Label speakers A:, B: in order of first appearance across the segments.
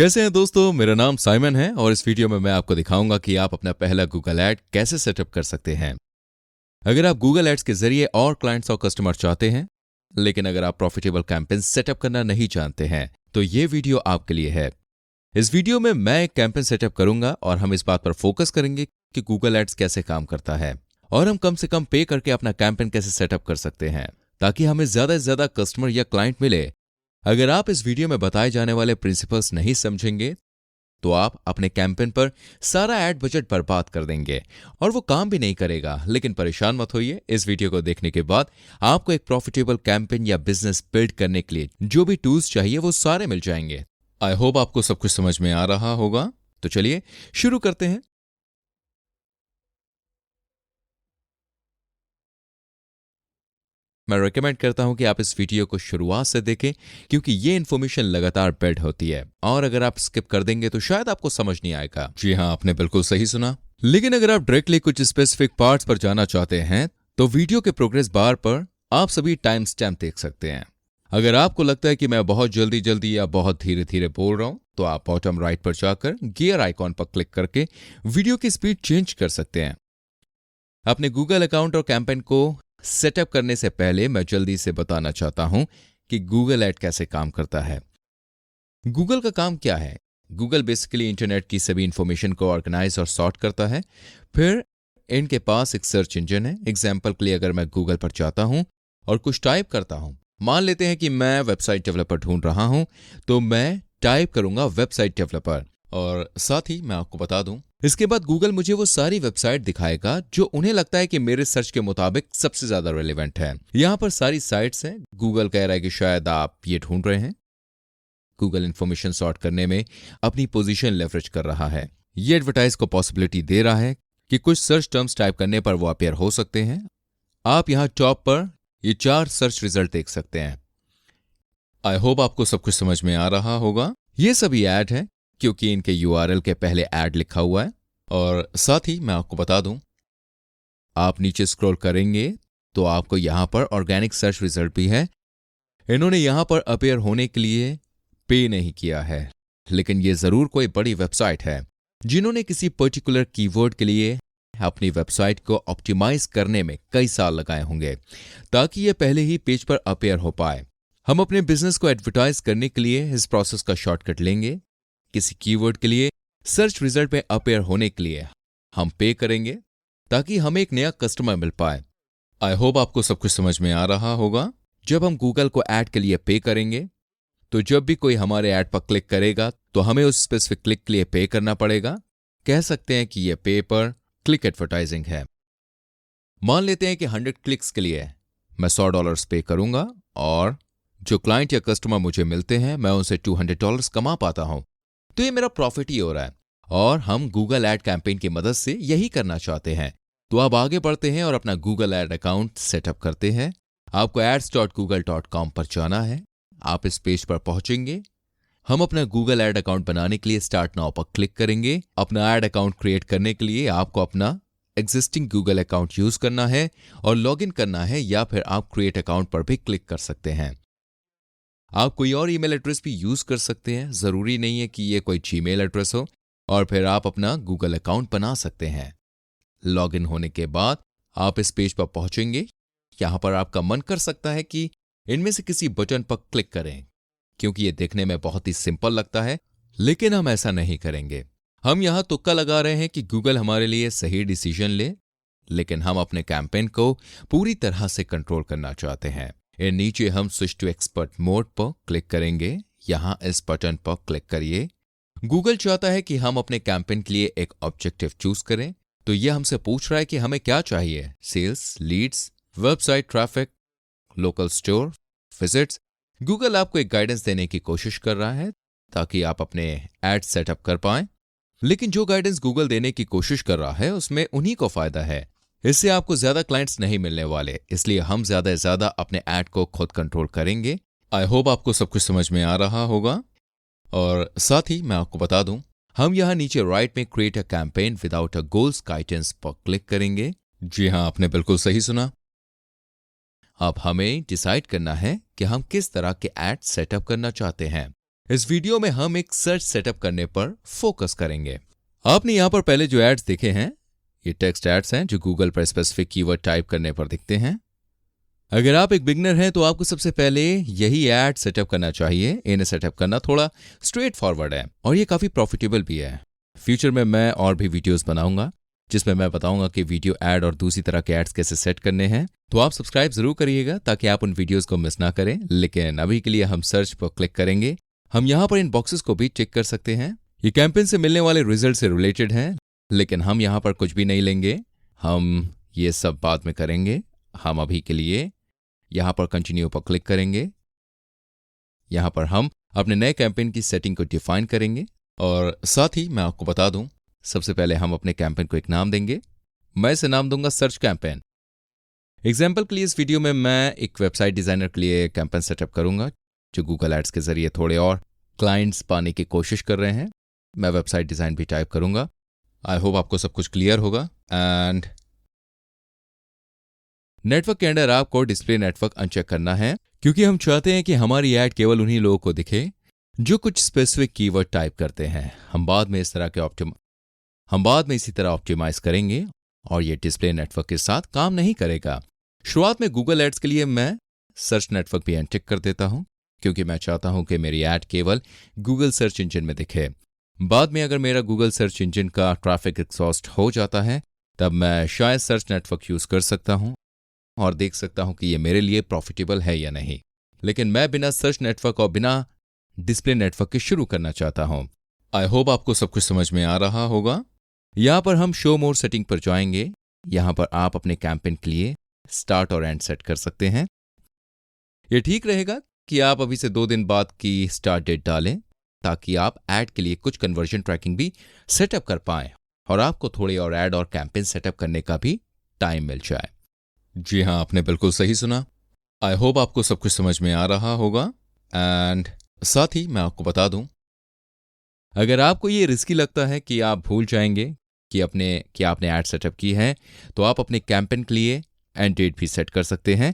A: कैसे हैं दोस्तों, मेरा नाम साइमन है और इस वीडियो में मैं आपको दिखाऊंगा कि आप अपना पहला गूगल ऐड कैसे सेटअप कर सकते हैं। अगर आप गूगल एड्स के जरिए और क्लाइंट्स और कस्टमर चाहते हैं, लेकिन अगर आप प्रॉफिटेबल कैंपेन सेटअप करना नहीं जानते हैं, तो ये वीडियो आपके लिए है। इस वीडियो में मैं एक कैंपेन सेटअप करूंगा और हम इस बात पर फोकस करेंगे कि गूगल एड्स कैसे काम करता है और हम कम से कम पे करके अपना कैंपेन कैसे सेटअप कर सकते हैं ताकि हमें ज्यादा से ज्यादा कस्टमर या क्लाइंट मिले। अगर आप इस वीडियो में बताए जाने वाले प्रिंसिपल्स नहीं समझेंगे तो आप अपने कैंपेन पर सारा एड बजट बर्बाद कर देंगे और वो काम भी नहीं करेगा। लेकिन परेशान मत होइए, इस वीडियो को देखने के बाद आपको एक प्रॉफिटेबल कैंपेन या बिजनेस बिल्ड करने के लिए जो भी टूल्स चाहिए वो सारे मिल जाएंगे। आई होप आपको सब कुछ समझ में आ रहा होगा। तो चलिए शुरू करते हैं। मैं रेकमेंड करता हूं कि आप इस वीडियो को शुरुआत से देखें क्योंकि ये इन्फॉर्मेशन लगातार बिल्ड होती है और अगर आप स्किप कर देंगे तो शायद आपको समझ नहीं आएगा। जी हां, आपने बिल्कुल सही सुना। लेकिन अगर आप डायरेक्टली कुछ स्पेसिफिक पार्ट्स पर जाना चाहते हैं तो वीडियो के प्रोग्रेस बार पर आप सभी टाइम स्टैम्प देख सकते हैं। अगर आपको लगता है कि मैं बहुत जल्दी जल्दी या बहुत धीरे धीरे बोल रहा हूं तो आप बॉटम राइट पर जाकर गियर आइकॉन पर क्लिक करके वीडियो की स्पीड चेंज कर सकते हैं। अपने गूगल अकाउंट और कैंपेन को सेटअप करने से पहले मैं जल्दी से बताना चाहता हूं कि गूगल ऐड कैसे काम करता है। गूगल का काम क्या है? गूगल बेसिकली इंटरनेट की सभी इंफॉर्मेशन को ऑर्गेनाइज और सॉर्ट करता है। फिर इनके पास एक सर्च इंजन है। एग्जाम्पल के लिए अगर मैं गूगल पर जाता हूं और कुछ टाइप करता हूं, मान लेते हैं कि मैं वेबसाइट डेवलपर ढूंढ रहा हूं, तो मैं टाइप करूंगा वेबसाइट डेवलपर और साथ ही मैं आपको बता दूं इसके बाद गूगल मुझे वो सारी वेबसाइट दिखाएगा जो उन्हें लगता है कि मेरे सर्च के मुताबिक सबसे ज्यादा रेलेवेंट है। यहां पर सारी साइट्स हैं। गूगल कह रहा है कि शायद आप ये ढूंढ रहे हैं। गूगल इंफॉर्मेशन सॉर्ट करने में अपनी पोजीशन लेवरेज कर रहा है। ये एडवर्टाइज को पॉसिबिलिटी दे रहा है कि कुछ सर्च टर्म्स टाइप करने पर वो अपेयर हो सकते हैं। आप यहां टॉप पर ये 4 सर्च रिजल्ट देख सकते हैं। आई होप आपको सब कुछ समझ में आ रहा होगा। ये सभी ऐड है क्योंकि इनके URL के पहले ऐड लिखा हुआ है। और साथ ही मैं आपको बता दूं, आप नीचे स्क्रॉल करेंगे तो आपको यहां पर ऑर्गेनिक सर्च रिजल्ट भी है। इन्होंने यहां पर अपेयर होने के लिए पे नहीं किया है, लेकिन ये जरूर कोई बड़ी वेबसाइट है जिन्होंने किसी पर्टिकुलर कीवर्ड के लिए अपनी वेबसाइट को ऑप्टिमाइज करने में कई साल लगाए होंगे ताकि ये पहले ही पेज पर अपेयर हो पाए। हम अपने बिजनेस को एडवर्टाइज करने के लिए इस प्रोसेस का शॉर्टकट लेंगे। किसी कीवर्ड के लिए सर्च रिजल्ट में अपेयर होने के लिए हम पे करेंगे ताकि हमें एक नया कस्टमर मिल पाए। आई होप आपको सब कुछ समझ में आ रहा होगा। जब हम गूगल को ऐड के लिए पे करेंगे तो जब भी कोई हमारे ऐड पर क्लिक करेगा तो हमें उस स्पेसिफिक क्लिक के लिए पे करना पड़ेगा। कह सकते हैं कि यह पे पर क्लिक एडवर्टाइजिंग है। मान लेते हैं कि 100 क्लिक्स के लिए मैं $100 पे करूंगा और जो क्लाइंट या कस्टमर मुझे मिलते हैं मैं उनसे $200 कमा पाता हूं, तो ये मेरा प्रॉफिट ही हो रहा है। और हम गूगल ऐड कैंपेन की मदद से यही करना चाहते हैं। तो अब आगे बढ़ते हैं और अपना गूगल ऐड अकाउंट सेटअप करते हैं। आपको ads.google.com पर जाना है। आप इस पेज पर पहुंचेंगे। हम अपना गूगल ऐड अकाउंट बनाने के लिए स्टार्ट नाउ पर क्लिक करेंगे। अपना ऐड अकाउंट क्रिएट करने के लिए आपको अपना एग्जिस्टिंग गूगल अकाउंट यूज करना है और लॉग इन करना है, या फिर आप क्रिएट अकाउंट पर भी क्लिक कर सकते हैं। आप कोई और ईमेल एड्रेस भी यूज कर सकते हैं, जरूरी नहीं है कि यह कोई जीमेल एड्रेस हो, और फिर आप अपना गूगल अकाउंट बना सकते हैं। लॉग इन होने के बाद आप इस पेज पर पहुंचेंगे। यहां पर आपका मन कर सकता है कि इनमें से किसी बटन पर क्लिक करें क्योंकि यह देखने में बहुत ही सिंपल लगता है, लेकिन हम ऐसा नहीं करेंगे। हम यहां तुक्का लगा रहे हैं कि गूगल हमारे लिए सही डिसीजन ले, लेकिन हम अपने कैंपेन को पूरी तरह से कंट्रोल करना चाहते हैं। नीचे हम स्विच टू एक्सपर्ट मोड पर क्लिक करेंगे। यहां इस बटन पर क्लिक करिए। गूगल चाहता है कि हम अपने कैंपेन के लिए एक ऑब्जेक्टिव चूज करें, तो यह हमसे पूछ रहा है कि हमें क्या चाहिए। Sales, leads, website traffic, local store, visits. Google आपको एक गाइडेंस देने की कोशिश कर रहा है ताकि आप अपने एड सेटअप कर पाएं, लेकिन जो गाइडेंस गूगल देने की कोशिश कर रहा है उसमें उन्हीं को फायदा है। इससे आपको ज्यादा क्लाइंट्स नहीं मिलने वाले, इसलिए हम ज्यादा से ज्यादा अपने ऐड को खुद कंट्रोल करेंगे। आई होप आपको सब कुछ समझ में आ रहा होगा। और साथ ही मैं आपको बता दूं, हम यहां नीचे राइट में create a campaign without a goals guidance पर क्लिक करेंगे। जी हां, आपने बिल्कुल सही सुना। अब हमें डिसाइड करना है कि हम किस तरह के ऐड सेटअप करना चाहते हैं। इस वीडियो में हम एक सर्च सेटअप करने पर फोकस करेंगे। आपने यहां पर पहले जो एड्स देखे हैं, ये टेक्स्ट एड्स हैं जो गूगल पर स्पेसिफिक कीवर्ड टाइप करने पर दिखते हैं। अगर आप एक बिगनर हैं तो आपको सबसे पहले यही एड सेटअप करना चाहिए। इन्हें सेटअप करना थोड़ा स्ट्रेट फॉरवर्ड है और ये काफी प्रॉफिटेबल भी है। फ्यूचर में मैं और भी वीडियोस बनाऊंगा जिसमें मैं बताऊंगा कि वीडियो एड और दूसरी तरह के एड्स कैसे सेट करने हैं। तो आप सब्सक्राइब जरूर करिएगा ताकि आप उन वीडियोस को मिस ना करें। लेकिन अभी के लिए हम सर्च पर क्लिक करेंगे। हम यहां पर इन बॉक्सेस को भी चेक कर सकते हैं। ये कैंपेन से मिलने वाले रिजल्ट से रिलेटेड हैं, लेकिन हम यहां पर कुछ भी नहीं लेंगे। हम ये सब बाद में करेंगे। हम अभी के लिए यहां पर कंटिन्यू पर क्लिक करेंगे। यहां पर हम अपने नए कैंपेन की सेटिंग को डिफाइन करेंगे और साथ ही मैं आपको बता दूं, सबसे पहले हम अपने कैंपेन को एक नाम देंगे। मैं इसे नाम दूंगा सर्च कैंपेन। एग्जाम्पल के लिए इस वीडियो में मैं एक वेबसाइट डिजाइनर के लिए कैंपेन सेटअप करूंगा जो गूगल एड्स के जरिए थोड़े और क्लाइंट्स पाने की कोशिश कर रहे हैं। मैं वेबसाइट डिजाइन भी टाइप करूंगा। आई होप आपको सब कुछ क्लियर होगा। एंड नेटवर्क के अंदर आपको डिस्प्ले नेटवर्क अनचेक करना है क्योंकि हम चाहते हैं कि हमारी ऐड केवल उन्हीं लोगों को दिखे जो कुछ स्पेसिफिक कीवर्ड टाइप करते हैं। हम बाद में इसी तरह ऑप्टिमाइज करेंगे और ये डिस्प्ले नेटवर्क के साथ काम नहीं करेगा। शुरुआत में गूगल एड्स के लिए मैं सर्च नेटवर्क भी अनटिक कर देता हूं क्योंकि मैं चाहता हूं कि मेरी ऐड केवल गूगल सर्च इंजन में दिखे। बाद में अगर मेरा गूगल सर्च इंजन का ट्रैफिक एग्जॉस्ट हो जाता है तब मैं शायद सर्च नेटवर्क यूज कर सकता हूं और देख सकता हूं कि ये मेरे लिए प्रॉफिटेबल है या नहीं। लेकिन मैं बिना सर्च नेटवर्क और बिना डिस्प्ले नेटवर्क के शुरू करना चाहता हूं। आई होप आपको सब कुछ समझ में आ रहा होगा। यहां पर हम शो मोर सेटिंग पर जाएंगे। यहां पर आप अपने कैंपेन के लिए स्टार्ट और एंड सेट कर सकते हैं। यह ठीक रहेगा कि आप अभी से 2 दिन बाद की स्टार्ट डेट डालें ताकि आप ऐड के लिए कुछ कन्वर्जन ट्रैकिंग भी सेटअप कर पाएं और आपको थोड़े और ऐड और कैंपेन सेटअप करने का भी टाइम मिल जाए। जी हां, आपने बिल्कुल सही सुना। आई होप आपको सब कुछ समझ में आ रहा होगा। एंड साथ ही मैं आपको बता दूं, अगर आपको ये रिस्की लगता है कि आप भूल जाएंगे कि आपने ऐड सेटअप की है तो आप अपने कैंपेन के लिए एंड डेट भी सेट कर सकते हैं।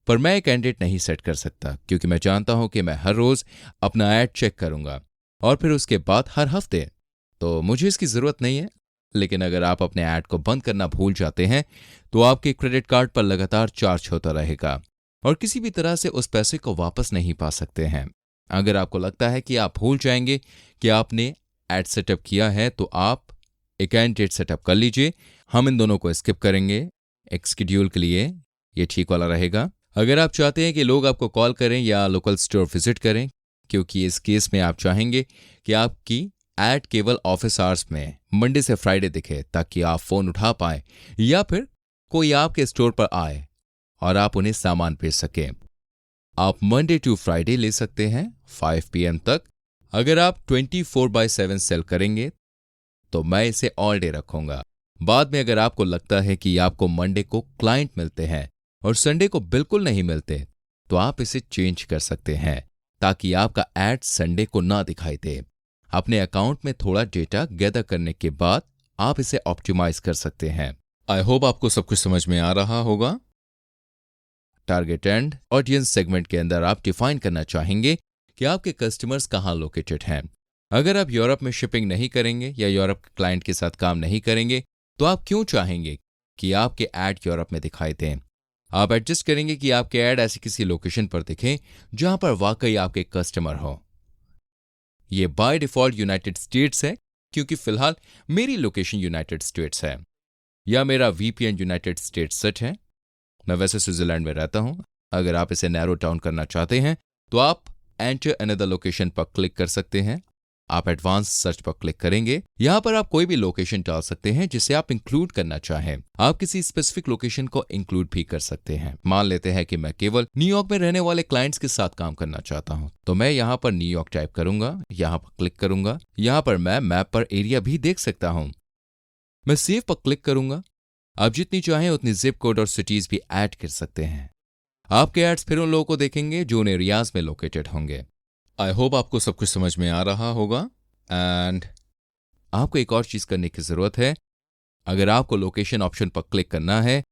A: पर मैं एक एंड डेट नहीं सेट कर सकता क्योंकि मैं जानता हूं कि मैं हर रोज अपना ऐड चेक करूंगा और फिर उसके बाद हर हफ्ते, तो मुझे इसकी जरूरत नहीं है। लेकिन अगर आप अपने ऐड को बंद करना भूल जाते हैं तो आपके क्रेडिट कार्ड पर लगातार चार्ज होता रहेगा और किसी भी तरह से उस पैसे को वापस नहीं पा सकते हैं। अगर आपको लगता है कि आप भूल जाएंगे कि आपने ऐड सेटअप किया है तो आप एक एंड डेट सेटअप कर लीजिए। हम इन दोनों को स्किप करेंगे। एक शेड्यूल के लिए ये ठीक वाला रहेगा। अगर आप चाहते हैं कि लोग आपको कॉल करें या लोकल स्टोर विजिट करें, क्योंकि इस केस में आप चाहेंगे कि आपकी ऐड केवल ऑफिस आवर्स में मंडे से फ्राइडे दिखे ताकि आप फोन उठा पाए या फिर कोई आपके स्टोर पर आए और आप उन्हें सामान भेज सकें। आप मंडे टू फ्राइडे ले सकते हैं 5 PM तक। अगर आप 24/7 सेल करेंगे तो मैं इसे ऑल डे रखूंगा। बाद में अगर आपको लगता है कि आपको मंडे को क्लाइंट मिलते हैं और संडे को बिल्कुल नहीं मिलते तो आप इसे चेंज कर सकते हैं ताकि आपका ऐड संडे को ना दिखाई दे। अपने अकाउंट में थोड़ा डेटा गैदर करने के बाद आप इसे ऑप्टिमाइज कर सकते हैं। आई होप आपको सब कुछ समझ में आ रहा होगा। टारगेट एंड ऑडियंस सेगमेंट के अंदर आप डिफाइन करना चाहेंगे कि आपके कस्टमर्स कहां लोकेटेड हैं। अगर आप यूरोप में शिपिंग नहीं करेंगे या यूरोप के क्लाइंट के साथ काम नहीं करेंगे तो आप क्यों चाहेंगे कि आपके ऐड यूरोप में दिखाई दें। आप एडजस्ट करेंगे कि आपके ऐड ऐसी किसी लोकेशन पर दिखें जहां पर वाकई आपके कस्टमर हो। ये बाय डिफॉल्ट यूनाइटेड स्टेट्स है क्योंकि फिलहाल मेरी लोकेशन यूनाइटेड स्टेट्स है या मेरा VPN यूनाइटेड स्टेट्स सेट है। मैं वैसे स्विट्जरलैंड में रहता हूं। अगर आप इसे नैरो डाउन करना चाहते हैं तो आप एंटर अनदर लोकेशन पर क्लिक कर सकते हैं। आप एडवांस सर्च पर क्लिक करेंगे। यहां पर आप कोई भी लोकेशन डाल सकते हैं जिसे आप इंक्लूड करना चाहें। आप किसी स्पेसिफिक लोकेशन को इंक्लूड भी कर सकते हैं। मान लेते हैं कि मैं केवल न्यूयॉर्क में रहने वाले क्लाइंट्स के साथ काम करना चाहता हूं तो मैं यहां पर न्यूयॉर्क टाइप करूंगा, यहां पर क्लिक करूंगा। यहां पर मैं मैप पर एरिया भी देख सकता हूं। मैं सेव पर क्लिक करूंगा। आप जितनी चाहें उतनी जिप कोड और सिटीज भी ऐड कर सकते हैं। आपके एड्स फिर उन लोगों को देखेंगे जो उन एरियाज में लोकेटेड होंगे। आई होप आपको सब कुछ समझ में आ रहा होगा। एंड आपको एक और चीज करने की जरूरत है। अगर आपको लोकेशन ऑप्शन पर क्लिक करना है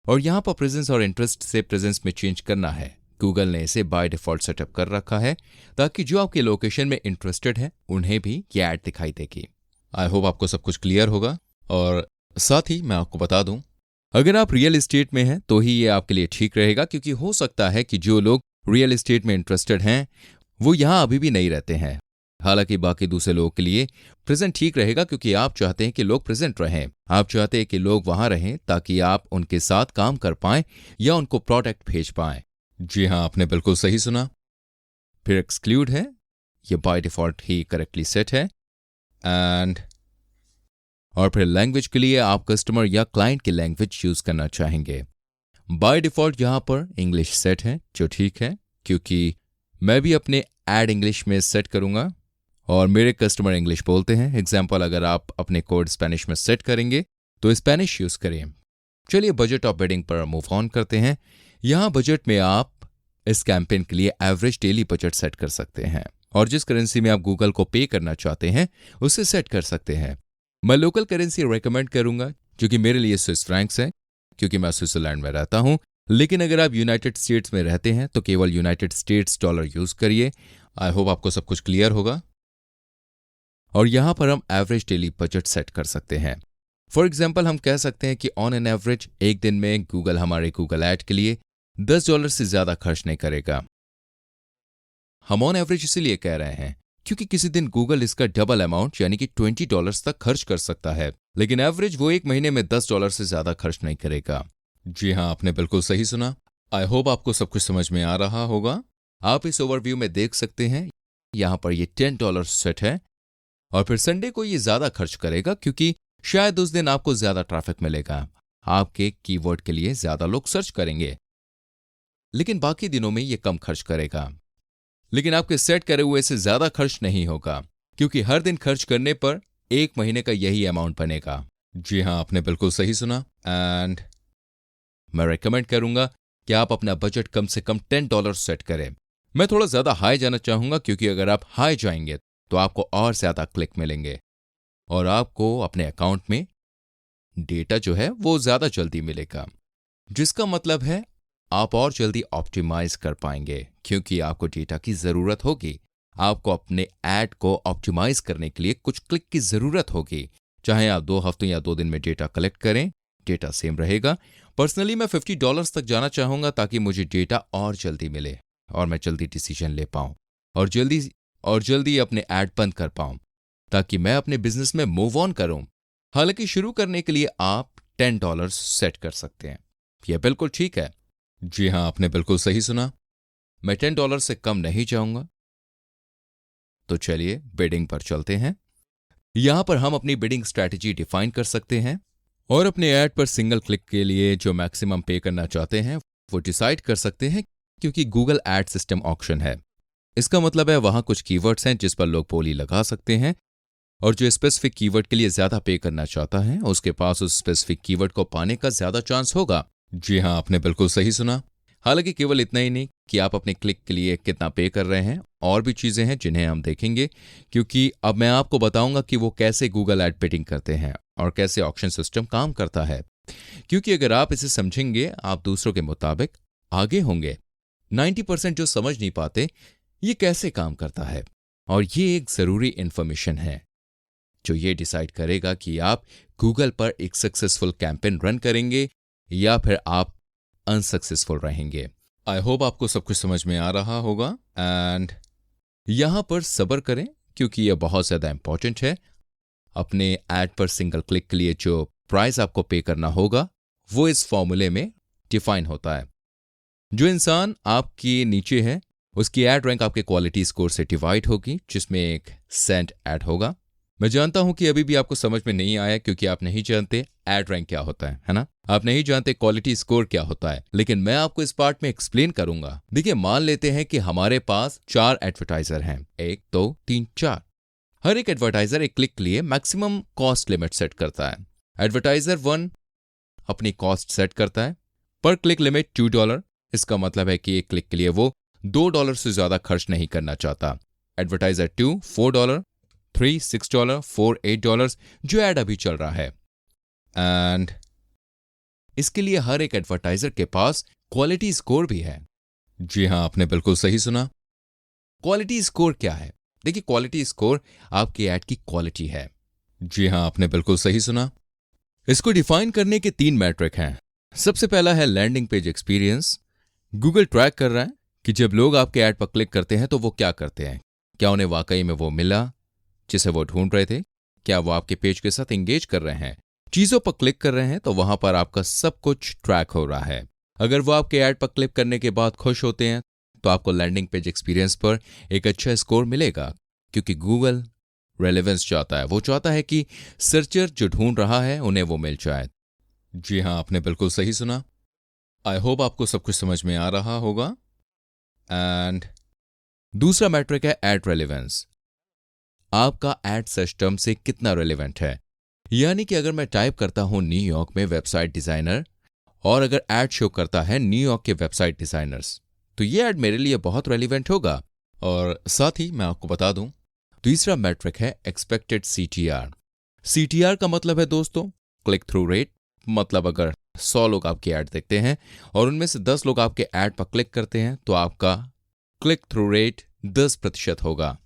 A: और यहां पर प्रेजेंस और इंटरेस्ट से प्रेजेंस में चेंज करना है गूगल ने इसे बाय डिफॉल्ट सेटअप कर रखा है ताकि जो आपके लोकेशन में इंटरेस्टेड है उन्हें भी ये ऐड दिखाई देगी। आई होप आपको सब कुछ क्लियर होगा। और साथ ही मैं आपको बता दूं, अगर आप रियल एस्टेट में हैं तो ही ये आपके लिए ठीक रहेगा, क्योंकि हो सकता है कि जो लोग रियल एस्टेट में इंटरेस्टेड हैं वो यहां अभी भी नहीं रहते हैं। हालांकि बाकी दूसरे लोगों के लिए प्रेजेंट ठीक रहेगा, क्योंकि आप चाहते हैं कि लोग प्रेजेंट रहें। आप चाहते हैं कि लोग वहां रहें ताकि आप उनके साथ काम कर पाएं या उनको प्रोडक्ट भेज पाएं। जी हां, आपने बिल्कुल सही सुना। फिर एक्सक्लूड है, ये by default he correctly set है। एंड और फिर लैंग्वेज के लिए आप कस्टमर या क्लाइंट की लैंग्वेज यूज करना चाहेंगे। बाय डिफॉल्ट यहां पर इंग्लिश सेट है, जो ठीक है, क्योंकि मैं भी अपने ऐड इंग्लिश में सेट करूंगा और मेरे कस्टमर इंग्लिश बोलते हैं। एग्जाम्पल, अगर आप अपने कोड स्पेनिश में सेट करेंगे तो स्पेनिश यूज करें। चलिए बजट ऑफ बिडिंग पर मूव ऑन करते हैं। यहां बजट में आप इस कैंपेन के लिए एवरेज डेली बजट सेट कर सकते हैं और जिस करेंसी में आप गूगल को पे करना चाहते हैं उसे सेट कर सकते हैं। मैं लोकल करेंसी रेकमेंड करूंगा, क्योंकि मेरे लिए स्विस फ्रैंक्स है, क्योंकि मैं स्विट्जरलैंड में रहता हूं। लेकिन अगर आप यूनाइटेड स्टेट्स में रहते हैं तो केवल यूनाइटेड स्टेट्स डॉलर यूज करिए। आई होप आपको सब कुछ क्लियर होगा। और यहां पर हम एवरेज डेली बजट सेट कर सकते हैं। फॉर एग्जाम्पल, हम कह सकते हैं कि ऑन एन एवरेज एक दिन में गूगल हमारे गूगल ऐड के लिए $10 से ज्यादा खर्च नहीं करेगा। हम ऑन एवरेज इसीलिए कह रहे हैं क्योंकि किसी दिन गूगल इसका डबल अमाउंट यानी कि $20 तक खर्च कर सकता है, लेकिन एवरेज वो एक महीने में $10 से ज्यादा खर्च नहीं करेगा। जी हां, आपने बिल्कुल सही सुना। आई होप आपको सब कुछ समझ में आ रहा होगा। आप इस ओवरव्यू में देख सकते हैं, यहां पर ये $10 सेट है और फिर संडे को ये ज्यादा खर्च करेगा, क्योंकि शायद उस दिन आपको ज्यादा ट्रैफिक मिलेगा, आपके कीवर्ड के लिए ज्यादा लोग सर्च करेंगे। लेकिन बाकी दिनों में ये कम खर्च करेगा। लेकिन आपके सेट करे हुए से ज्यादा खर्च नहीं होगा, क्योंकि हर दिन खर्च करने पर एक महीने का यही अमाउंट बनेगा। जी हां, आपने बिल्कुल सही सुना। एंड मैं रेकमेंड करूंगा कि आप अपना बजट कम से कम $10 सेट करें। मैं थोड़ा ज्यादा हाई जाना चाहूंगा, क्योंकि अगर आप हाई जाएंगे तो आपको और ज्यादा क्लिक मिलेंगे और आपको अपने अकाउंट में डेटा जो है वो ज्यादा जल्दी मिलेगा, जिसका मतलब है आप और जल्दी ऑप्टिमाइज कर पाएंगे, क्योंकि आपको डेटा की जरूरत होगी। आपको अपने ऐड को ऑप्टिमाइज करने के लिए कुछ क्लिक की जरूरत होगी। चाहे आप 2 हफ्तों या 2 दिन में डेटा कलेक्ट करें, डेटा सेम रहेगा। पर्सनली मैं $50 तक जाना चाहूंगा ताकि मुझे डेटा और जल्दी मिले और मैं जल्दी डिसीजन ले पाऊं और जल्दी अपने ऐड बंद कर पाऊं, ताकि मैं अपने बिजनेस में मूव ऑन करूं। हालांकि शुरू करने के लिए आप $10 सेट कर सकते हैं। यह बिल्कुल ठीक है। जी हां, आपने बिल्कुल सही सुना। मैं $10 से कम नहीं चाहूंगा। तो चलिए बिडिंग पर चलते हैं। यहां पर हम अपनी बिडिंग स्ट्रैटेजी डिफाइन कर सकते हैं और अपने ऐड पर सिंगल क्लिक के लिए जो मैक्सिमम पे करना चाहते हैं वो डिसाइड कर सकते हैं, क्योंकि गूगल ऐड सिस्टम ऑक्शन है। इसका मतलब है वहां कुछ कीवर्ड्स हैं जिस पर लोग बोली लगा सकते हैं और जो स्पेसिफिक कीवर्ड के लिए ज्यादा पे करना चाहता है उसके पास उस स्पेसिफिक कीवर्ड को पाने का ज्यादा चांस होगा। जी हां, आपने बिल्कुल सही सुना। हालांकि केवल इतना ही नहीं कि आप अपने क्लिक के लिए कितना पे कर रहे हैं, और भी चीजें हैं जिन्हें हम देखेंगे, क्योंकि अब मैं आपको बताऊंगा कि वो कैसे गूगल ऐड बिडिंग करते हैं और कैसे ऑक्शन सिस्टम काम करता है। क्योंकि अगर आप इसे समझेंगे आप दूसरों के मुताबिक आगे होंगे। 90% जो समझ नहीं पाते ये कैसे काम करता है, और ये एक जरूरी इंफॉर्मेशन है जो ये डिसाइड करेगा कि आप गूगल पर एक सक्सेसफुल कैंपेन रन करेंगे या फिर आप अनसक्सेसफुल रहेंगे। आई होप आपको सब कुछ समझ में आ रहा होगा। एंड यहां पर सब्र करें, क्योंकि यह बहुत ज्यादा इंपॉर्टेंट है। अपने ऐड पर सिंगल क्लिक के लिए जो प्राइस आपको पे करना होगा वो इस फॉर्मूले में डिफाइन होता है। जो इंसान आपके नीचे है उसकी ऐड रैंक आपके क्वालिटी स्कोर से डिवाइड होगी, जिसमें एक सेंट ऐड होगा। मैं जानता हूं कि अभी भी आपको समझ में नहीं आया, क्योंकि आप नहीं जानते ऐड रैंक क्या होता है ना? आप नहीं जानते क्वालिटी स्कोर क्या होता है, लेकिन मैं आपको इस पार्ट में एक्सप्लेन करूंगा। देखिए, मान लेते हैं कि हमारे पास 4 एडवर्टाइजर हैं, 1 2 3 4। हर एक एडवर्टाइजर एक क्लिक के लिए मैक्सिमम कॉस्ट लिमिट सेट करता है। एडवर्टाइजर 1 अपनी कॉस्ट सेट करता है पर क्लिक लिमिट $2। इसका मतलब है कि एक क्लिक के लिए वो $2 से ज्यादा खर्च नहीं करना चाहता। एडवर्टाइजर 2 $4, 3 $6, 4 $8, जो ऐड अभी चल रहा है। एंड इसके लिए हर एक एडवर्टाइजर के पास क्वालिटी स्कोर भी है। जी हाँ, आपने बिल्कुल सही सुना। क्वालिटी स्कोर क्या है? देखिए, क्वालिटी स्कोर आपकी ऐड की क्वालिटी है। जी हाँ, आपने बिल्कुल सही सुना। इसको डिफाइन करने के 3 मैट्रिक हैं। सबसे पहला है landing page experience. Google track कर रहा है कि जब लोग आपके ऐड पर क्लिक करते हैं तो वो क्या करते हैं। क्या उन्हें वाकई में वो मिला जिसे वो ढूंढ रहे थे? क्या वो आपके पेज के साथ एंगेज कर रहे हैं, चीजों पर क्लिक कर रहे हैं? तो वहां पर आपका सब कुछ ट्रैक हो रहा है। अगर वो आपके ऐड पर क्लिक करने के बाद खुश होते हैं तो आपको लैंडिंग पेज एक्सपीरियंस पर एक अच्छा स्कोर मिलेगा, क्योंकि गूगल रेलेवेंस चाहता है। वो चाहता है कि सर्चर जो ढूंढ रहा है उन्हें वो मिल जाए। जी हाँ, आपने बिल्कुल सही सुना। आई होप आपको सब कुछ समझ में आ रहा होगा। एंड दूसरा मैट्रिक है एड रेलेवेंस। आपका एड सिस्टम से कितना रेलेवेंट है। यानी कि अगर मैं टाइप करता हूं न्यूयॉर्क में वेबसाइट डिजाइनर और अगर एड शो करता है न्यूयॉर्क के वेबसाइट डिजाइनर्स, तो ये एड मेरे लिए बहुत रेलिवेंट होगा। और साथ ही मैं आपको बता दूं, तीसरा मैट्रिक है एक्सपेक्टेड सीटीआर। सीटीआर का मतलब है दोस्तों क्लिक थ्रू रेट। मतलब अगर 100 लोग आपकी ऐड देखते हैं और उनमें से 10 लोग आपके ऐड पर क्लिक करते हैं तो आपका क्लिक थ्रू रेट 10% होगा।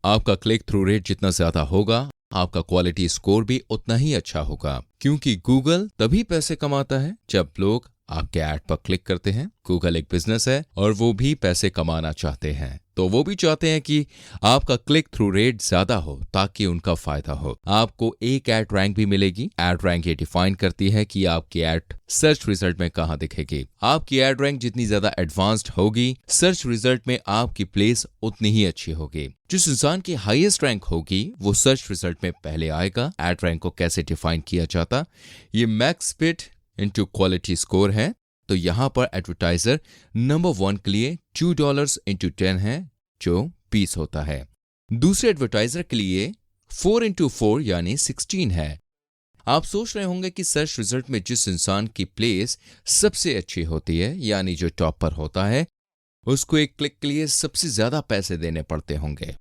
A: आपका क्लिक थ्रू रेट जितना ज्यादा होगा, आपका क्वालिटी स्कोर भी उतना ही अच्छा होगा, क्योंकि गूगल तभी पैसे कमाता है जब लोग आपके ऐड पर क्लिक करते हैं। गूगल एक बिजनेस है और वो भी पैसे कमाना चाहते हैं, तो वो भी चाहते हैं कि आपका क्लिक थ्रू रेट ज्यादा हो ताकि उनका फायदा हो। आपको एक ऐड रैंक भी मिलेगी। ऐड रैंक ये डिफाइन करती है कि आपकी ऐड सर्च रिजल्ट में कहां दिखेगी। आपकी ऐड रैंक जितनी ज्यादा एडवांस्ड होगी, सर्च रिजल्ट में आपकी प्लेस उतनी ही अच्छी होगी। जिस इंसान की हाईएस्ट रैंक होगी वो सर्च रिजल्ट में पहले आएगा। ऐड रैंक को कैसे डिफाइन किया जाता, ये max bid into quality score है। तो यहां पर एडवर्टाइजर नंबर 1 के लिए $2 इंटू 10 है, जो 20 होता है। दूसरे एडवर्टाइजर के लिए 4 इंटू 4 यानी 16 है। आप सोच रहे होंगे कि सर्च रिजल्ट में जिस इंसान की प्लेस सबसे अच्छी होती है, यानी जो टॉप पर होता है, उसको एक क्लिक के लिए सबसे ज्यादा पैसे देने पड़ते होंगे।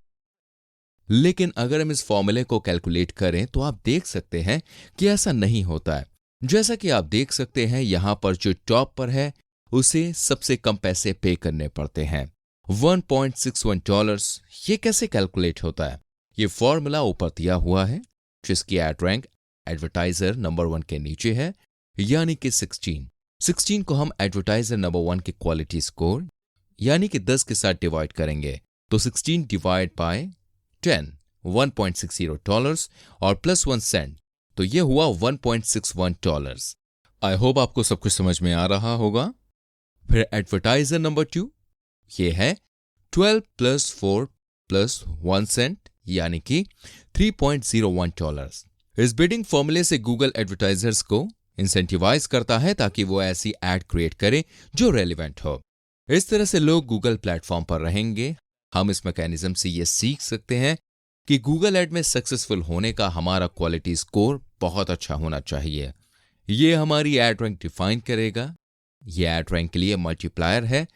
A: लेकिन अगर हम इस फॉर्मूले को कैलकुलेट करें तो आप देख सकते हैं कि ऐसा नहीं होता है। जैसा कि आप देख सकते हैं, यहां पर जो टॉप पर है उसे सबसे कम पैसे पे करने पड़ते हैं, $1.61। ये कैसे कैलकुलेट होता है? ये फॉर्मूला ऊपर दिया हुआ है, जिसकी एड रैंक एडवर्टाइजर नंबर 1 के नीचे है, यानी कि 16 को हम एडवर्टाइजर नंबर 1 के क्वालिटी स्कोर यानी कि 10 के साथ डिवाइड करेंगे। तो 16 डिवाइड बाय 10, $1.60 और प्लस 1 सेंट, तो ये हुआ $1.61। आई होप आपको सब कुछ समझ में आ रहा होगा। फिर एडवर्टाइजर नंबर 2, ये है 12 प्लस 4 प्लस 1 सेंट, यानी कि $3.01। इस बिडिंग फॉर्मूले से गूगल एडवर्टाइजर्स को इंसेंटिवाइज करता है ताकि वो ऐसी एड क्रिएट करे जो रेलिवेंट हो। इस तरह से लोग गूगल प्लेटफॉर्म पर रहेंगे। हम इस मैकेनिज्म से ये सीख सकते हैं कि गूगल एड में सक्सेसफुल होने का हमारा क्वालिटी स्कोर बहुत अच्छा होना चाहिए। ये हमारी एड रैंक डिफाइन करेगा। ये एड रैंक के लिए मल्टीप्लायर है।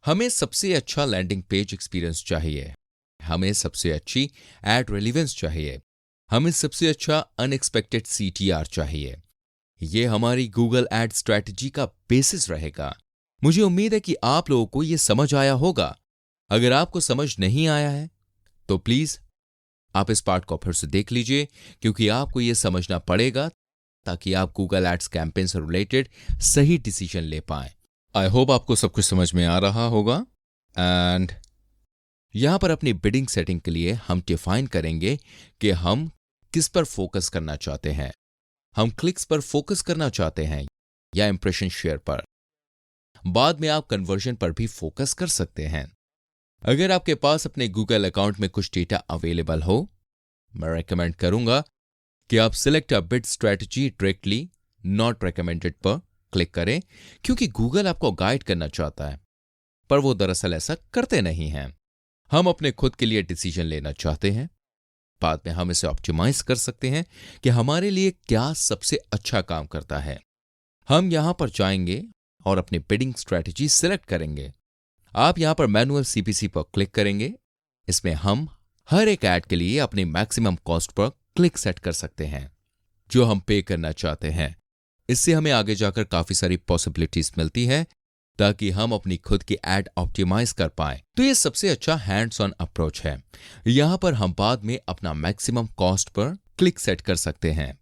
A: हमें सबसे अच्छा लैंडिंग पेज एक्सपीरियंस चाहिए, हमें सबसे अच्छी एड रेलिवेंस चाहिए, हमें सबसे अच्छा अनएक्सपेक्टेड सीटीआर चाहिए। ये हमारी गूगल एड स्ट्रैटेजी का बेसिस रहेगा। मुझे उम्मीद है कि आप लोगों को यह समझ आया होगा। अगर आपको समझ नहीं आया है तो प्लीज आप इस पार्ट को फिर से देख लीजिए, क्योंकि आपको यह समझना पड़ेगा ताकि आप गूगल एड्स कैंपेन से रिलेटेड सही डिसीजन ले पाएं। आई होप आपको सब कुछ समझ में आ रहा होगा। एंड यहां पर अपनी बिडिंग सेटिंग के लिए हम डिफाइन करेंगे कि हम किस पर फोकस करना चाहते हैं। हम क्लिक्स पर फोकस करना चाहते हैं या इंप्रेशन शेयर पर। बाद में आप कन्वर्जन पर भी फोकस कर सकते हैं। अगर आपके पास अपने गूगल अकाउंट में कुछ डेटा अवेलेबल हो, मैं रेकमेंड करूंगा कि आप select a bid strategy directly not recommended पर क्लिक करें, क्योंकि गूगल आपको गाइड करना चाहता है, पर वो दरअसल ऐसा करते नहीं हैं। हम अपने खुद के लिए डिसीजन लेना चाहते हैं। बाद में हम इसे ऑप्टिमाइज कर सकते हैं कि हमारे लिए क्या सबसे अच्छा काम करता है। हम यहां पर जाएंगे और अपनी बिडिंग स्ट्रैटेजी सिलेक्ट करेंगे। आप यहां पर मैनुअल सीपीसी पर क्लिक करेंगे। इसमें हम हर एक ऐड के लिए अपनी maximum cost per click set कर सकते हैं जो हम पे करना चाहते हैं। इससे हमें आगे जाकर काफी सारी पॉसिबिलिटीज मिलती है। ताकि हम अपनी खुद की एड ऑप्टिमाइज कर पाएं। तो ये सबसे अच्छा हैंड्स ऑन अप्रोच है। यहां पर हम बाद में अपना maximum cost per click set कर सकते हैं।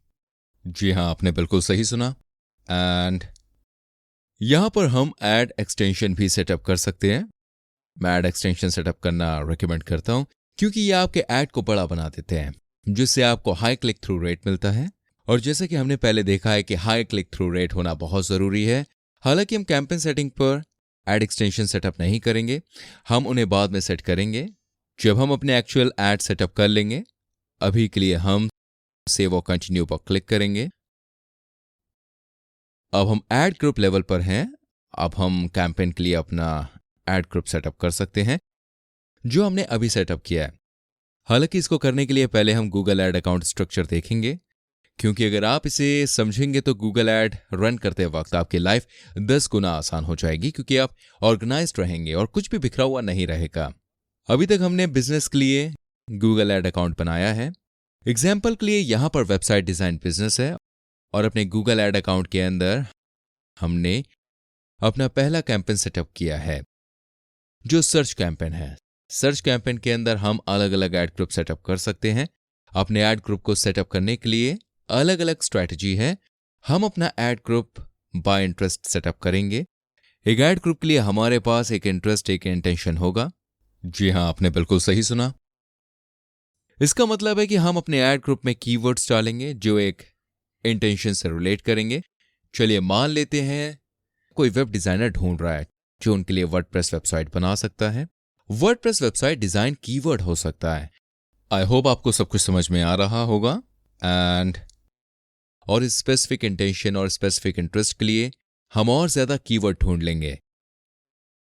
A: जी हां, आपने बिल्कुल सही सुना। एंड यहां पर हम एड एक्सटेंशन भी सेटअप कर सकते हैं। मैं एड एक्सटेंशन सेटअप करना रिकमेंड करता हूं क्योंकि ये आपके एड को बड़ा बना देते हैं, जिससे आपको हाई क्लिक थ्रू रेट मिलता है। और जैसे कि हमने पहले देखा है कि हाई क्लिक थ्रू रेट होना बहुत जरूरी है। हालांकि हम कैंपेन सेटिंग पर एड एक्सटेंशन सेटअप नहीं करेंगे, हम उन्हें बाद में सेट करेंगे जब हम अपने एक्चुअल एड सेटअप कर लेंगे। अभी के लिए हम सेव और कंटिन्यू पर क्लिक करेंगे। अब हम एड ग्रुप लेवल पर हैं। अब हम कैंपेन के लिए अपना एड ग्रुप सेटअप कर सकते हैं जो हमने अभी सेटअप किया है। हालांकि इसको करने के लिए पहले हम गूगल एड अकाउंट स्ट्रक्चर देखेंगे, क्योंकि अगर आप इसे समझेंगे तो गूगल एड रन करते वक्त आपकी लाइफ 10 गुना आसान हो जाएगी, क्योंकि आप ऑर्गेनाइज्ड रहेंगे और कुछ भी बिखरा हुआ नहीं रहेगा। अभी तक हमने बिजनेस के लिए गूगल एड अकाउंट बनाया है। एग्जाम्पल के लिए यहां पर वेबसाइट डिजाइन बिजनेस है और अपने गूगल एड अकाउंट के अंदर हमने अपना पहला कैंपेन सेटअप किया है जो सर्च कैंपेन है। सर्च कैंपेन के अंदर हम अलग अलग एड ग्रुप सेटअप कर सकते हैं। अपने एड ग्रुप को सेटअप करने के लिए अलग अलग स्ट्रैटेजी है। हम अपना ad group by interest setup करेंगे। एक एड ग्रुप के लिए हमारे पास एक इंटरेस्ट, एक इंटेंशन होगा। जी हां, आपने बिल्कुल सही सुना। इसका मतलब है कि हम अपने एड ग्रुप में कीवर्ड्स डालेंगे जो एक इंटेंशन से रिलेट करेंगे। चलिए मान लेते हैं कोई वेब डिजाइनर ढूंढ रहा है जो उनके लिए वर्डप्रेस वेबसाइट बना सकता है। वर्डप्रेस वेबसाइट डिजाइन कीवर्ड हो सकता है। आई होप आपको सब कुछ समझ में आ रहा होगा। एंड और इस स्पेसिफिक इंटेंशन और स्पेसिफिक इंटरेस्ट के लिए हम और ज्यादा कीवर्ड ढूंढ लेंगे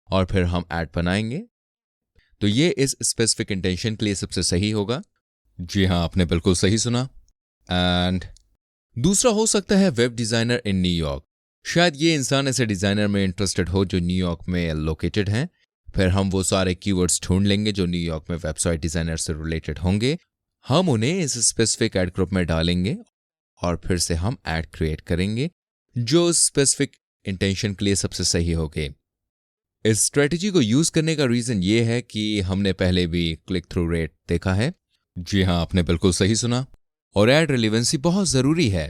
A: और फिर हम ऐड बनाएंगे। तो ये इस स्पेसिफिक इंटेंशन के लिए सबसे सही होगा। जी हां, आपने बिल्कुल सही सुना। एंड दूसरा हो सकता है वेब डिजाइनर इन न्यूयॉर्क। शायद ये इंसान ऐसे डिजाइनर में इंटरेस्टेड हो जो न्यूयॉर्क में लोकेटेड हैं। फिर हम वो सारे कीवर्ड्स ढूंढ लेंगे जो न्यूयॉर्क में वेबसाइट डिजाइनर से रिलेटेड होंगे। हम उन्हें इस स्पेसिफिक एड ग्रुप में डालेंगे और फिर से हम एड क्रिएट करेंगे जो स्पेसिफिक इंटेंशन के लिए सबसे सही होगी। इस स्ट्रेटजी को यूज करने का रीजन ये है कि हमने पहले भी क्लिक थ्रू रेट देखा है। जी हां, आपने बिल्कुल सही सुना। और एड रिलेवेंसी बहुत जरूरी है।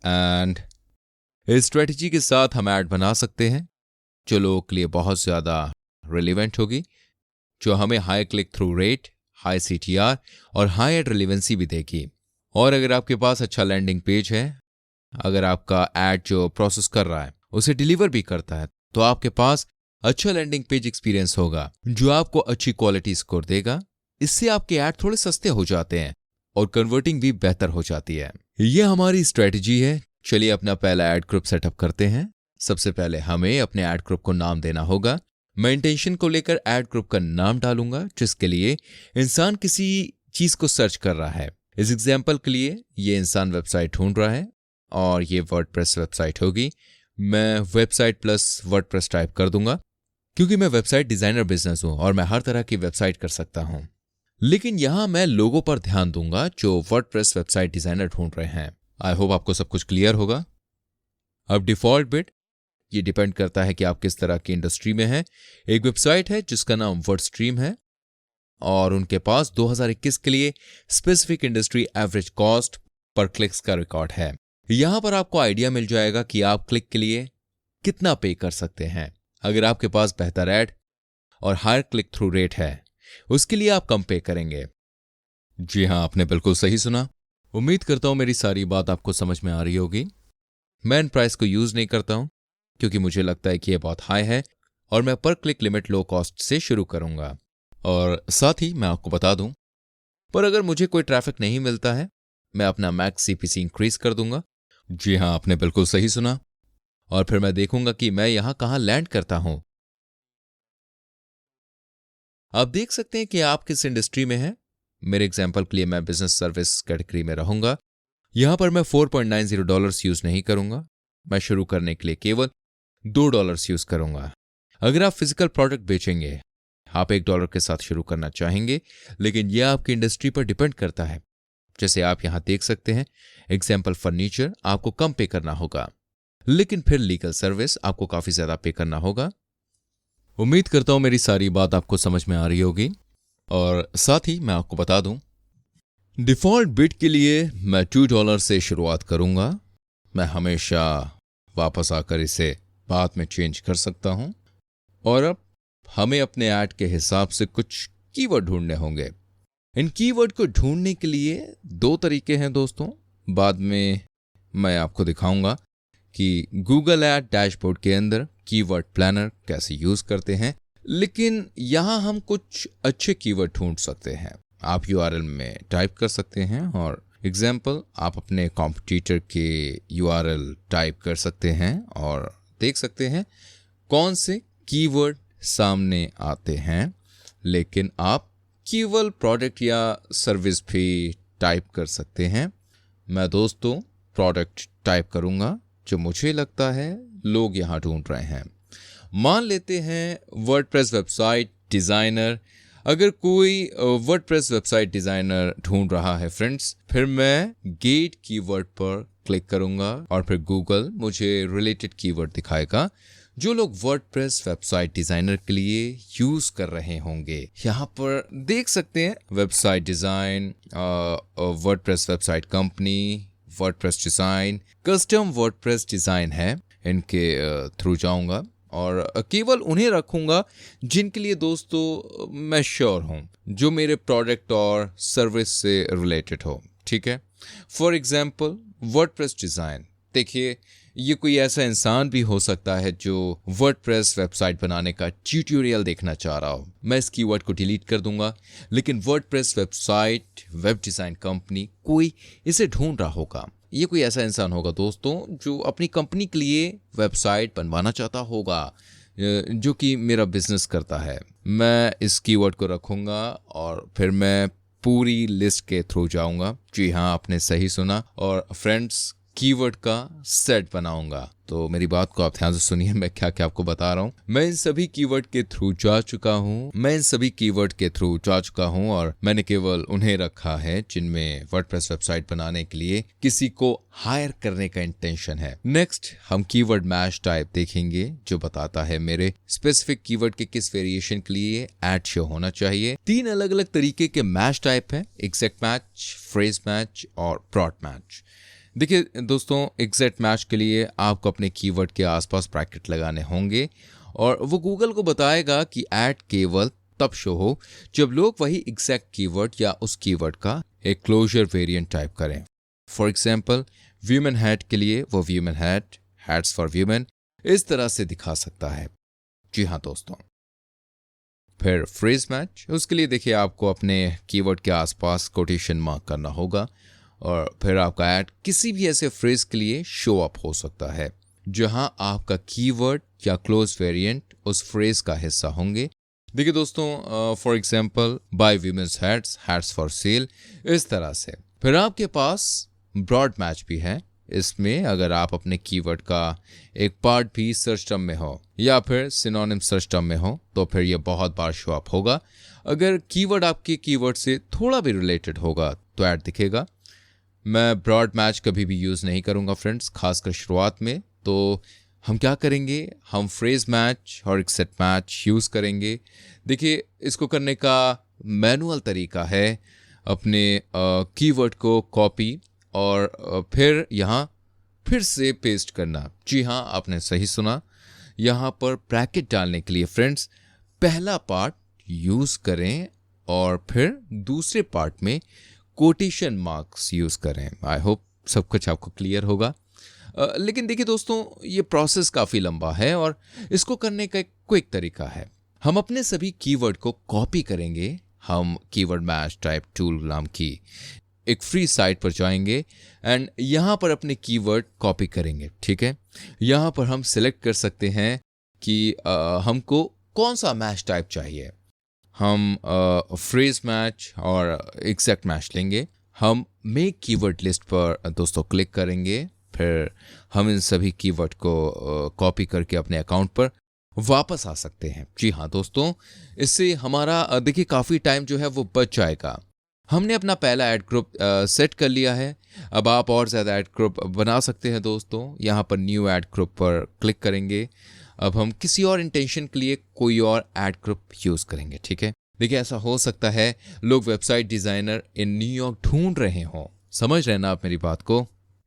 A: एंड इस स्ट्रेटजी के साथ हम ऐड बना सकते हैं जो लोगों के लिए बहुत ज्यादा रिलेवेंट होगी, जो हमें high click through rate, high CTR और हाई एड रिलेवेंसी भी देगी। और अगर आपके पास अच्छा लैंडिंग पेज है, अगर आपका ऐड जो प्रोसेस कर रहा है उसे डिलीवर भी करता है, तो आपके पास अच्छा लैंडिंग पेज एक्सपीरियंस होगा जो आपको अच्छी क्वालिटी स्कोर देगा। इससे आपके ऐड थोड़े सस्ते हो जाते हैं और कन्वर्टिंग भी बेहतर हो जाती है। यह हमारी स्ट्रेटजी है। चलिए अपना पहला एड ग्रुप सेटअप करते हैं। सबसे पहले हमें अपने एड ग्रुप को नाम देना होगा। मैं इंटेंशन को लेकर एड ग्रुप का नाम डालूंगा जिसके लिए इंसान किसी चीज को सर्च कर रहा है। इस एग्जाम्पल के लिए ये इंसान वेबसाइट ढूंढ रहा है और ये वर्डप्रेस वेबसाइट होगी। मैं वेबसाइट प्लस वर्डप्रेस टाइप कर दूंगा क्योंकि मैं वेबसाइट डिजाइनर बिजनेस हूं और मैं हर तरह की वेबसाइट कर सकता हूं। लेकिन यहां मैं लोगों पर ध्यान दूंगा जो वर्डप्रेस वेबसाइट डिजाइनर ढूंढ रहे हैं। आई होप आपको सब कुछ क्लियर होगा। अब डिफॉल्ट बिट, ये डिपेंड करता है कि आप किस तरह की इंडस्ट्री में हैं। एक वेबसाइट है जिसका नाम वर्डस्ट्रीम है और उनके पास 2021 के लिए specific industry average cost per clicks का रिकॉर्ड है। यहां पर आपको आइडिया मिल जाएगा कि आप क्लिक के लिए कितना पे कर सकते हैं। अगर आपके पास बेहतर ऐड और हायर क्लिक थ्रू रेट है, उसके लिए आप कम पे करेंगे। जी हां, आपने बिल्कुल सही सुना। उम्मीद करता हूं मेरी सारी बात आपको समझ में आ रही होगी। मैं इन प्राइस को यूज नहीं करता हूं क्योंकि मुझे लगता है कि यह बहुत हाई है और मैं पर क्लिक लिमिट लो कॉस्ट से शुरू करूंगा। और साथ ही मैं आपको बता दूं, पर अगर मुझे कोई ट्रैफिक नहीं मिलता है, मैं अपना मैक्स CPC इंक्रीज कर दूंगा। जी हां, आपने बिल्कुल सही सुना। और फिर मैं देखूंगा कि मैं यहां कहां लैंड करता हूं। आप देख सकते हैं कि आप किस इंडस्ट्री में हैं। मेरे एग्जाम्पल के लिए मैं बिजनेस सर्विस कैटेगरी में रहूंगा। यहां पर मैं $4.90 यूज नहीं करूंगा। मैं शुरू करने के लिए केवल $2 यूज करूंगा। अगर आप फिजिकल प्रोडक्ट बेचेंगे, आप $1 के साथ शुरू करना चाहेंगे, लेकिन यह आपकी इंडस्ट्री पर डिपेंड करता है। जैसे आप यहां देख सकते हैं, एग्जाम्पल फर्नीचर आपको कम पे करना होगा, लेकिन फिर लीगल सर्विस आपको काफी ज्यादा पे करना होगा। उम्मीद करता हूँ मेरी सारी बात आपको समझ में आ रही होगी। और साथ ही मैं आपको बता दूं, डिफ़ॉल्ट बिट के लिए मैं $2 से शुरुआत करूंगा। मैं हमेशा वापस आकर इसे बाद में चेंज कर सकता हूं। और अब हमें अपने ऐड के हिसाब से कुछ कीवर्ड ढूंढने होंगे। इन कीवर्ड को ढूंढने के लिए दो तरीके हैं दोस्तों। बाद में मैं आपको दिखाऊंगा कि गूगल ऐड डैशबोर्ड के अंदर कीवर्ड प्लानर कैसे यूज करते हैं, लेकिन यहां हम कुछ अच्छे कीवर्ड ढूंढ सकते हैं। आप यूआरएल में टाइप कर सकते हैं और एग्जाम्पल आप अपने कॉम्पिटिटर के यूआरएल टाइप कर सकते हैं और देख सकते हैं कौन से कीवर्ड सामने आते हैं। लेकिन आप केवल प्रोडक्ट या सर्विस भी टाइप कर सकते हैं। मैं दोस्तों प्रोडक्ट टाइप करूंगा जो मुझे लगता है लोग यहाँ ढूंढ रहे हैं। मान लेते हैं वर्डप्रेस वेबसाइट डिज़ाइनर। अगर कोई वर्डप्रेस वेबसाइट डिज़ाइनर ढूंढ रहा है फ्रेंड्स, फिर मैं गेट कीवर्ड पर क्लिक करूंगा और फिर गूगल मुझे रिलेटेड कीवर्ड दिखाएगा जो लोग वर्डप्रेस वेबसाइट डिज़ाइनर के लिए यूज़ कर रहे होंगे। यहाँ पर देख सकते हैं website design, WordPress website company, WordPress design, custom WordPress design है। इनके थ्रू जाऊंगा और केवल उन्हें रखूंगा जिनके लिए दोस्तों मैं श्योर हूं, जो मेरे प्रोडक्ट और सर्विस से रिलेटेड हो। ठीक है, फॉर एग्जांपल वर्डप्रेस डिज़ाइन। देखिए, ये कोई ऐसा इंसान भी हो सकता है जो वर्डप्रेस वेबसाइट बनाने का ट्यूटोरियल देखना चाह रहा हो। मैं इस कीवर्ड को डिलीट कर दूंगा, लेकिन WordPress website web design company कोई इसे ढूंढ रहा होगा। ये कोई ऐसा इंसान होगा दोस्तों जो अपनी कंपनी के लिए वेबसाइट बनवाना चाहता होगा, जो कि मेरा बिजनेस करता है। मैं इस कीवर्ड को रखूंगा और फिर मैं पूरी लिस्ट के थ्रू जाऊंगा। जी हाँ, आपने सही सुना। और फ्रेंड्स, कीवर्ड का सेट बनाऊंगा। तो मेरी बात को आप ध्यान से सुनिए, मैं क्या क्या आपको बता रहा हूँ। मैं इन सभी कीवर्ड के थ्रू जा चुका हूँ और मैंने केवल उन्हें रखा है जिनमें वर्डप्रेस वेबसाइट बनाने के लिए किसी को हायर करने का इंटेंशन है। नेक्स्ट हम कीवर्ड मैच टाइप देखेंगे, जो बताता है मेरे स्पेसिफिक कीवर्ड के किस वेरिएशन के लिए ऐड शो होना चाहिए। 3 अलग अलग तरीके के मैच टाइप है, एग्जैक्ट मैच, फ्रेज मैच और ब्रॉड मैच। देखिए दोस्तों, एग्जैक्ट मैच के लिए आपको अपने कीवर्ड के आसपास ब्रैकेट लगाने होंगे और वो गूगल को बताएगा कि ऐड केवल तब शो हो जब लोग वही एग्जैक्ट कीवर्ड या उस कीवर्ड का एक क्लोजर वेरिएंट टाइप करें। फॉर एग्जांपल वीमेन हैट के लिए वो women hat, hats for women इस तरह से दिखा सकता है। जी हाँ दोस्तों। फिर फ्रेज मैच, उसके लिए देखिए आपको अपने कीवर्ड के आसपास कोटेशन मार्क करना होगा और फिर आपका ऐड किसी भी ऐसे फ्रेज के लिए शो अप हो सकता है जहां आपका कीवर्ड या क्लोज वेरिएंट उस फ्रेज का हिस्सा होंगे। देखिए दोस्तों, for example by women's hats, hats for sale इस तरह से। फिर आपके पास ब्रॉड मैच भी है। इसमें अगर आप अपने कीवर्ड का एक पार्ट भी सर्च टर्म में हो या फिर सिनोनिम सर्च टर्म में हो तो फिर यह बहुत बार शो अप होगा। अगर कीवर्ड आपके कीवर्ड से थोड़ा भी रिलेटेड होगा तो ऐड दिखेगा। मैं ब्रॉड मैच कभी भी यूज़ नहीं करूँगा फ्रेंड्स, खासकर शुरुआत में। तो हम क्या करेंगे, हम फ्रेज मैच और एग्जैक्ट मैच यूज़ करेंगे। देखिए, इसको करने का मैनुअल तरीका है अपने कीवर्ड को कॉपी और फिर यहाँ फिर से पेस्ट करना। जी हाँ, आपने सही सुना। यहाँ पर ब्रैकेट डालने के लिए फ्रेंड्स पहला पार्ट यूज़ करें और फिर दूसरे पार्ट में कोटेशन मार्क्स यूज़ करें। आई होप सब कुछ आपको क्लियर होगा। लेकिन देखिए दोस्तों, ये प्रोसेस काफ़ी लंबा है और इसको करने का एक क्विक तरीका है। हम अपने सभी कीवर्ड को कॉपी करेंगे। हम कीवर्ड मैच टाइप टूल नाम की एक फ्री साइट पर जाएंगे एंड यहाँ पर अपने कीवर्ड कॉपी करेंगे। ठीक है, यहाँ पर हम सिलेक्ट कर सकते हैं कि हमको कौन सा मैच टाइप चाहिए। हम फ्रेज मैच और एग्जैक्ट मैच लेंगे। हम मेक कीवर्ड लिस्ट पर दोस्तों क्लिक करेंगे। फिर हम इन सभी कीवर्ड को कॉपी करके अपने अकाउंट पर वापस आ सकते हैं। जी हाँ दोस्तों, इससे हमारा देखिए काफ़ी टाइम जो है वो बच जाएगा। हमने अपना पहला ऐड ग्रुप सेट कर लिया है। अब आप और ज़्यादा ऐड ग्रुप बना सकते हैं दोस्तों। यहाँ पर न्यू ऐड ग्रुप पर क्लिक करेंगे। अब हम किसी और इंटेंशन के लिए कोई और एड ग्रुप यूज करेंगे, ठीक है। देखिए ऐसा हो सकता है लोग वेबसाइट डिजाइनर इन न्यूयॉर्क ढूंढ रहे हो, समझ रहे ना आप मेरी बात को।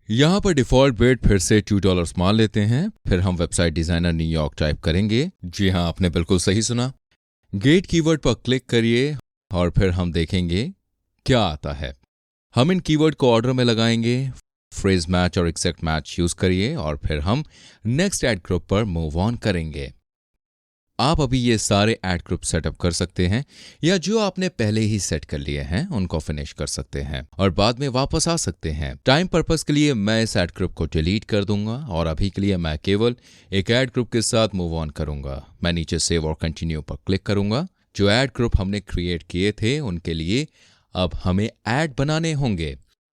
A: यहाँ पर डिफॉल्ट रेट फिर से $2 मान लेते हैं, फिर हम वेबसाइट डिजाइनर न्यूयॉर्क टाइप करेंगे। जी हाँ, आपने बिल्कुल सही सुना। गेट कीवर्ड पर क्लिक करिए और फिर हम देखेंगे क्या आता है। हम इन कीवर्ड को ऑर्डर में लगाएंगे, फ्रेज मैच और एग्जैक्ट मैच यूज करिए और फिर हम नेक्स्ट एड ग्रुप पर मूव ऑन करेंगे। आप अभी ये सारे एड ग्रुप सेटअप कर सकते हैं या जो आपने पहले ही सेट कर लिए हैं उनको फिनिश कर सकते हैं और बाद में वापस आ सकते हैं। टाइम पर्पस के लिए मैं इस एड ग्रुप को डिलीट कर दूंगा और अभी के लिए मैं केवल एक एड ग्रुप के साथ मूव ऑन करूंगा। मैं नीचे सेव और कंटिन्यू पर क्लिक करूंगा। जो एड ग्रुप हमने क्रिएट किए थे उनके लिए अब हमें एड बनाने होंगे।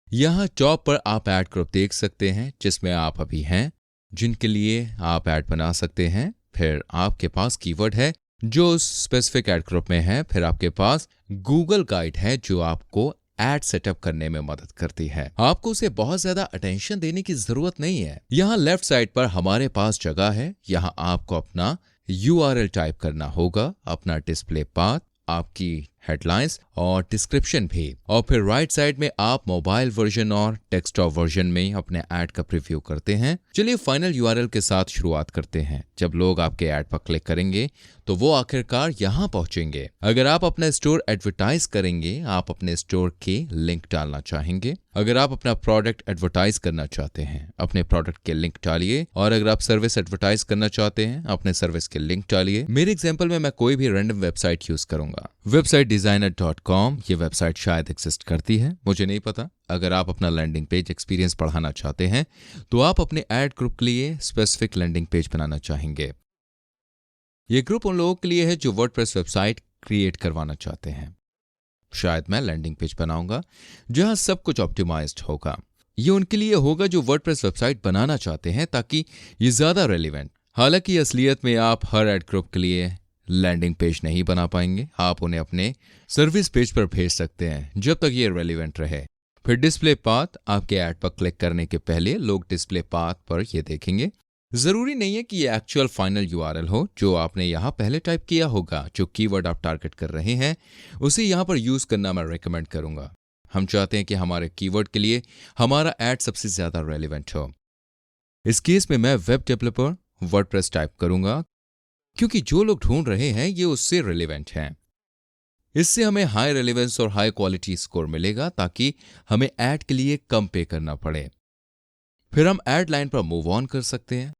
A: यहाँ टॉप पर आप एड ग्रुप देख सकते हैं जिसमें आप अभी हैं, जिनके लिए आप एड बना सकते हैं। फिर आपके पास कीवर्ड है जो स्पेसिफिक एड ग्रुप में है। फिर आपके पास गूगल गाइड है जो आपको एड सेटअप करने में मदद करती है। आपको उसे बहुत ज्यादा अटेंशन देने की जरूरत नहीं है। यहाँ लेफ्ट साइड पर हमारे पास जगह है। यहाँ आपको अपना URL टाइप करना होगा, अपना डिस्प्ले पाथ, आपकी हेडलाइंस और डिस्क्रिप्शन भी। और फिर राइट साइड में आप मोबाइल वर्जन और डेस्कटॉप वर्जन में अपने ऐड का प्रीव्यू करते हैं। चलिए फाइनल URL के साथ शुरुआत करते हैं। जब लोग आपके ऐड पर क्लिक करेंगे तो वो आखिरकार यहाँ पहुंचेंगे। अगर आप अपना स्टोर एडवर्टाइज करेंगे, आप अपने स्टोर के लिंक डालना चाहेंगे। अगर आप अपना प्रोडक्ट एडवर्टाइज करना चाहते हैं, अपने प्रोडक्ट के लिंक डालिए। और अगर आप सर्विस एडवर्टाइज करना चाहते हैं, अपने सर्विस के लिंक डालिए। मेरे एग्जाम्पल में मैं कोई भी रैंडम वेबसाइट यूज करूंगा। वेबसाइट designer.com, ये वेबसाइट शायद एग्जिस्ट करती है, मुझे नहीं पता। अगर आप अपना लैंडिंग पेज एक्सपीरियंस बढ़ाना चाहते हैं तो आप अपने एड ग्रुप के लिए स्पेसिफिक लैंडिंग पेज बनाना चाहेंगे। ये ग्रुप उन लोगों के लिए है जो वर्डप्रेस वेबसाइट क्रिएट करवाना चाहते हैं। शायद मैं लैंडिंग पेज बनाऊंगा जहां सब कुछ ऑप्टिमाइज्ड होगा। ये उनके लिए होगा जो वर्डप्रेस वेबसाइट बनाना चाहते हैं ताकि ये ज्यादा रेलिवेंट। हालांकि असलियत में आप हर एड ग्रुप के लिए लैंडिंग पेज नहीं बना पाएंगे। आप उन्हें अपने सर्विस पेज पर भेज सकते हैं जब तक ये रेलिवेंट रहे। फिर डिस्प्ले पाथ, आपके ऐड पर क्लिक करने के पहले लोग डिस्प्ले पाथ पर ये देखेंगे। जरूरी नहीं है कि ये एक्चुअल फाइनल URL हो जो आपने यहाँ पहले टाइप किया होगा। जो कीवर्ड आप टारगेट कर रहे हैं उसे यहाँ पर यूज करना मैं रेकमेंड करूंगा। हम चाहते हैं कि हमारे कीवर्ड के लिए हमारा ऐड सबसे ज्यादा रेलिवेंट हो। इस केस में मैं वेब डेवलपर वर्डप्रेस टाइप करूंगा क्योंकि जो लोग ढूंढ रहे हैं ये उससे रिलेवेंट हैं। इससे हमें हाई रेलेवेंस और हाई क्वालिटी स्कोर मिलेगा ताकि हमें ऐड के लिए कम पे करना पड़े। फिर हम ऐड लाइन पर मूव ऑन कर सकते हैं।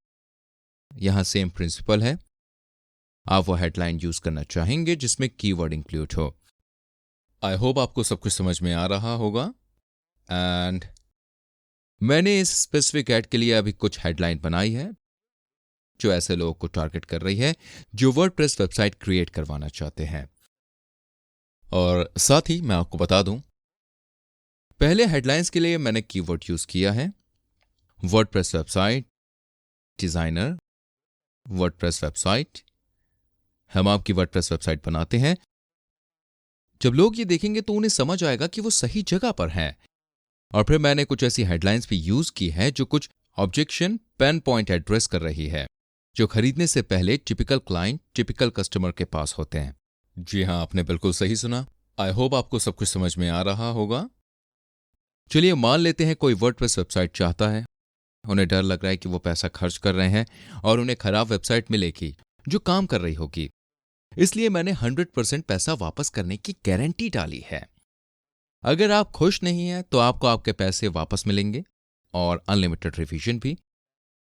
A: यहां सेम प्रिंसिपल है। आप वो हेडलाइन यूज करना चाहेंगे जिसमें कीवर्ड इंक्लूड हो। आई होप आपको सब कुछ समझ में आ रहा होगा। एंड मैंने इस स्पेसिफिक ऐड के लिए अभी कुछ हेडलाइन बनाई है जो ऐसे लोगों को टारगेट कर रही है जो वर्डप्रेस वेबसाइट क्रिएट करवाना चाहते हैं। और साथ ही मैं आपको बता दूं, पहले हेडलाइंस के लिए मैंने कीवर्ड यूज किया है WordPress website designer, WordPress website. हम आपकी वर्डप्रेस वेबसाइट बनाते हैं। जब लोग ये देखेंगे तो उन्हें समझ आएगा कि वो सही जगह पर हैं। और फिर मैंने कुछ ऐसी हेडलाइंस भी यूज की है जो कुछ ऑब्जेक्शन पेन पॉइंट एड्रेस कर रही है जो खरीदने से पहले टिपिकल क्लाइंट, टिपिकल कस्टमर के पास होते हैं। जी हां, आपने बिल्कुल सही सुना। आई होप आपको सब कुछ समझ में आ रहा होगा। चलिए मान लेते हैं कोई वर्डप्रेस वेबसाइट चाहता है। उन्हें डर लग रहा है कि वो पैसा खर्च कर रहे हैं और उन्हें खराब वेबसाइट मिलेगी जो काम कर रही होगी। इसलिए मैंने 100% पैसा वापस करने की गारंटी डाली है। अगर आप खुश नहीं हैं तो आपको आपके पैसे वापस मिलेंगे और अनलिमिटेड रिवीजन भी।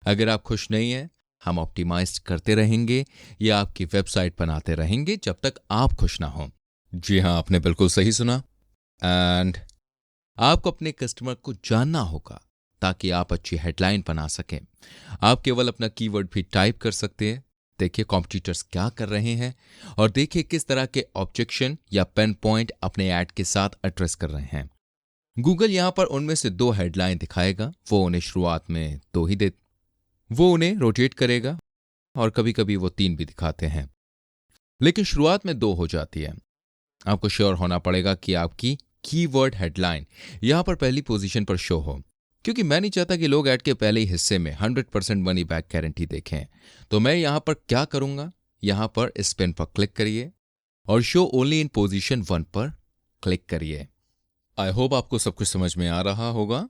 A: अगर आप खुश नहीं हैं, हम ऑप्टिमाइज करते रहेंगे या आपकी वेबसाइट बनाते रहेंगे जब तक आप खुश ना हो। जी हां, आपने बिल्कुल सही सुना। एंड आपको अपने कस्टमर को जानना होगा ताकि आप अच्छी हेडलाइन बना सकें। आप केवल अपना कीवर्ड भी टाइप कर सकते हैं। देखिए कॉम्पिटिटर्स क्या कर रहे हैं और देखिए किस तरह के ऑब्जेक्शन या पेन पॉइंट अपने ऐड के साथ एड्रेस कर रहे हैं। गूगल यहां पर उनमें से 2 हेडलाइन दिखाएगा। वो उन्हें शुरुआत में 2 ही वो उन्हें रोटेट करेगा और कभी कभी वो 3 भी दिखाते हैं, लेकिन शुरुआत में 2 हो जाती है। आपको श्योर होना पड़ेगा कि आपकी कीवर्ड हेडलाइन यहां पर पहली पोजीशन पर शो हो। क्योंकि मैं नहीं चाहता कि लोग ऐड के पहले ही हिस्से में 100% मनी बैक गारंटी देखें। तो मैं यहां पर क्या करूंगा, यहां पर स्पिन पर क्लिक करिए और शो ओनली इन पोजीशन 1 पर क्लिक करिए। आई होप आपको सब कुछ समझ में आ रहा होगा।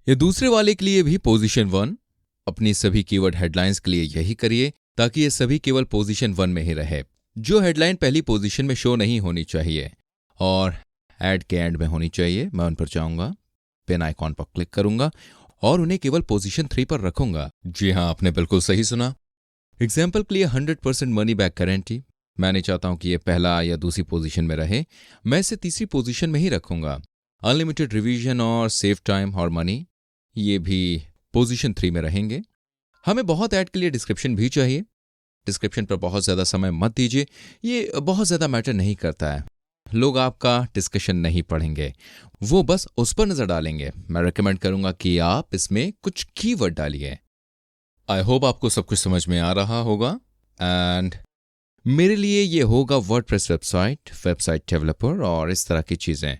A: ये दूसरे वाले के लिए भी पोजीशन 1, अपनी सभी कीवर्ड हेडलाइंस के लिए यही करिए ताकि ये सभी केवल पोजीशन 1 में ही रहे। जो हेडलाइन पहली पोजीशन में शो नहीं होनी चाहिए और ऐड के एंड में होनी चाहिए, मैं उन पर जाऊंगा, पेन आइकॉन पर क्लिक करूंगा और उन्हें केवल पोजीशन 3 पर रखूंगा। जी हां, आपने बिल्कुल सही सुना। एग्जाम्पल के लिए 100% मनी बैक गारंटी, मैं नहीं चाहता हूं कि ये पहला या दूसरी पोजीशन में रहे, मैं इसे तीसरी पोजीशन में ही रखूंगा। अनलिमिटेड रिवीजन और सेव टाइम और मनी, ये भी पोजीशन 3 में रहेंगे। हमें बहुत ऐड के लिए डिस्क्रिप्शन भी चाहिए। डिस्क्रिप्शन पर बहुत ज़्यादा समय मत दीजिए, ये बहुत ज़्यादा मैटर नहीं करता है। लोग आपका डिस्कशन नहीं पढ़ेंगे, वो बस उस पर नज़र डालेंगे। मैं रेकमेंड करूंगा कि आप इसमें कुछ कीवर्ड डालिए। आई होप आपको सब कुछ समझ में आ रहा होगा। एंड मेरे लिए ये होगा वर्डप्रेस वेबसाइट डेवलपर और इस तरह की चीज़ें।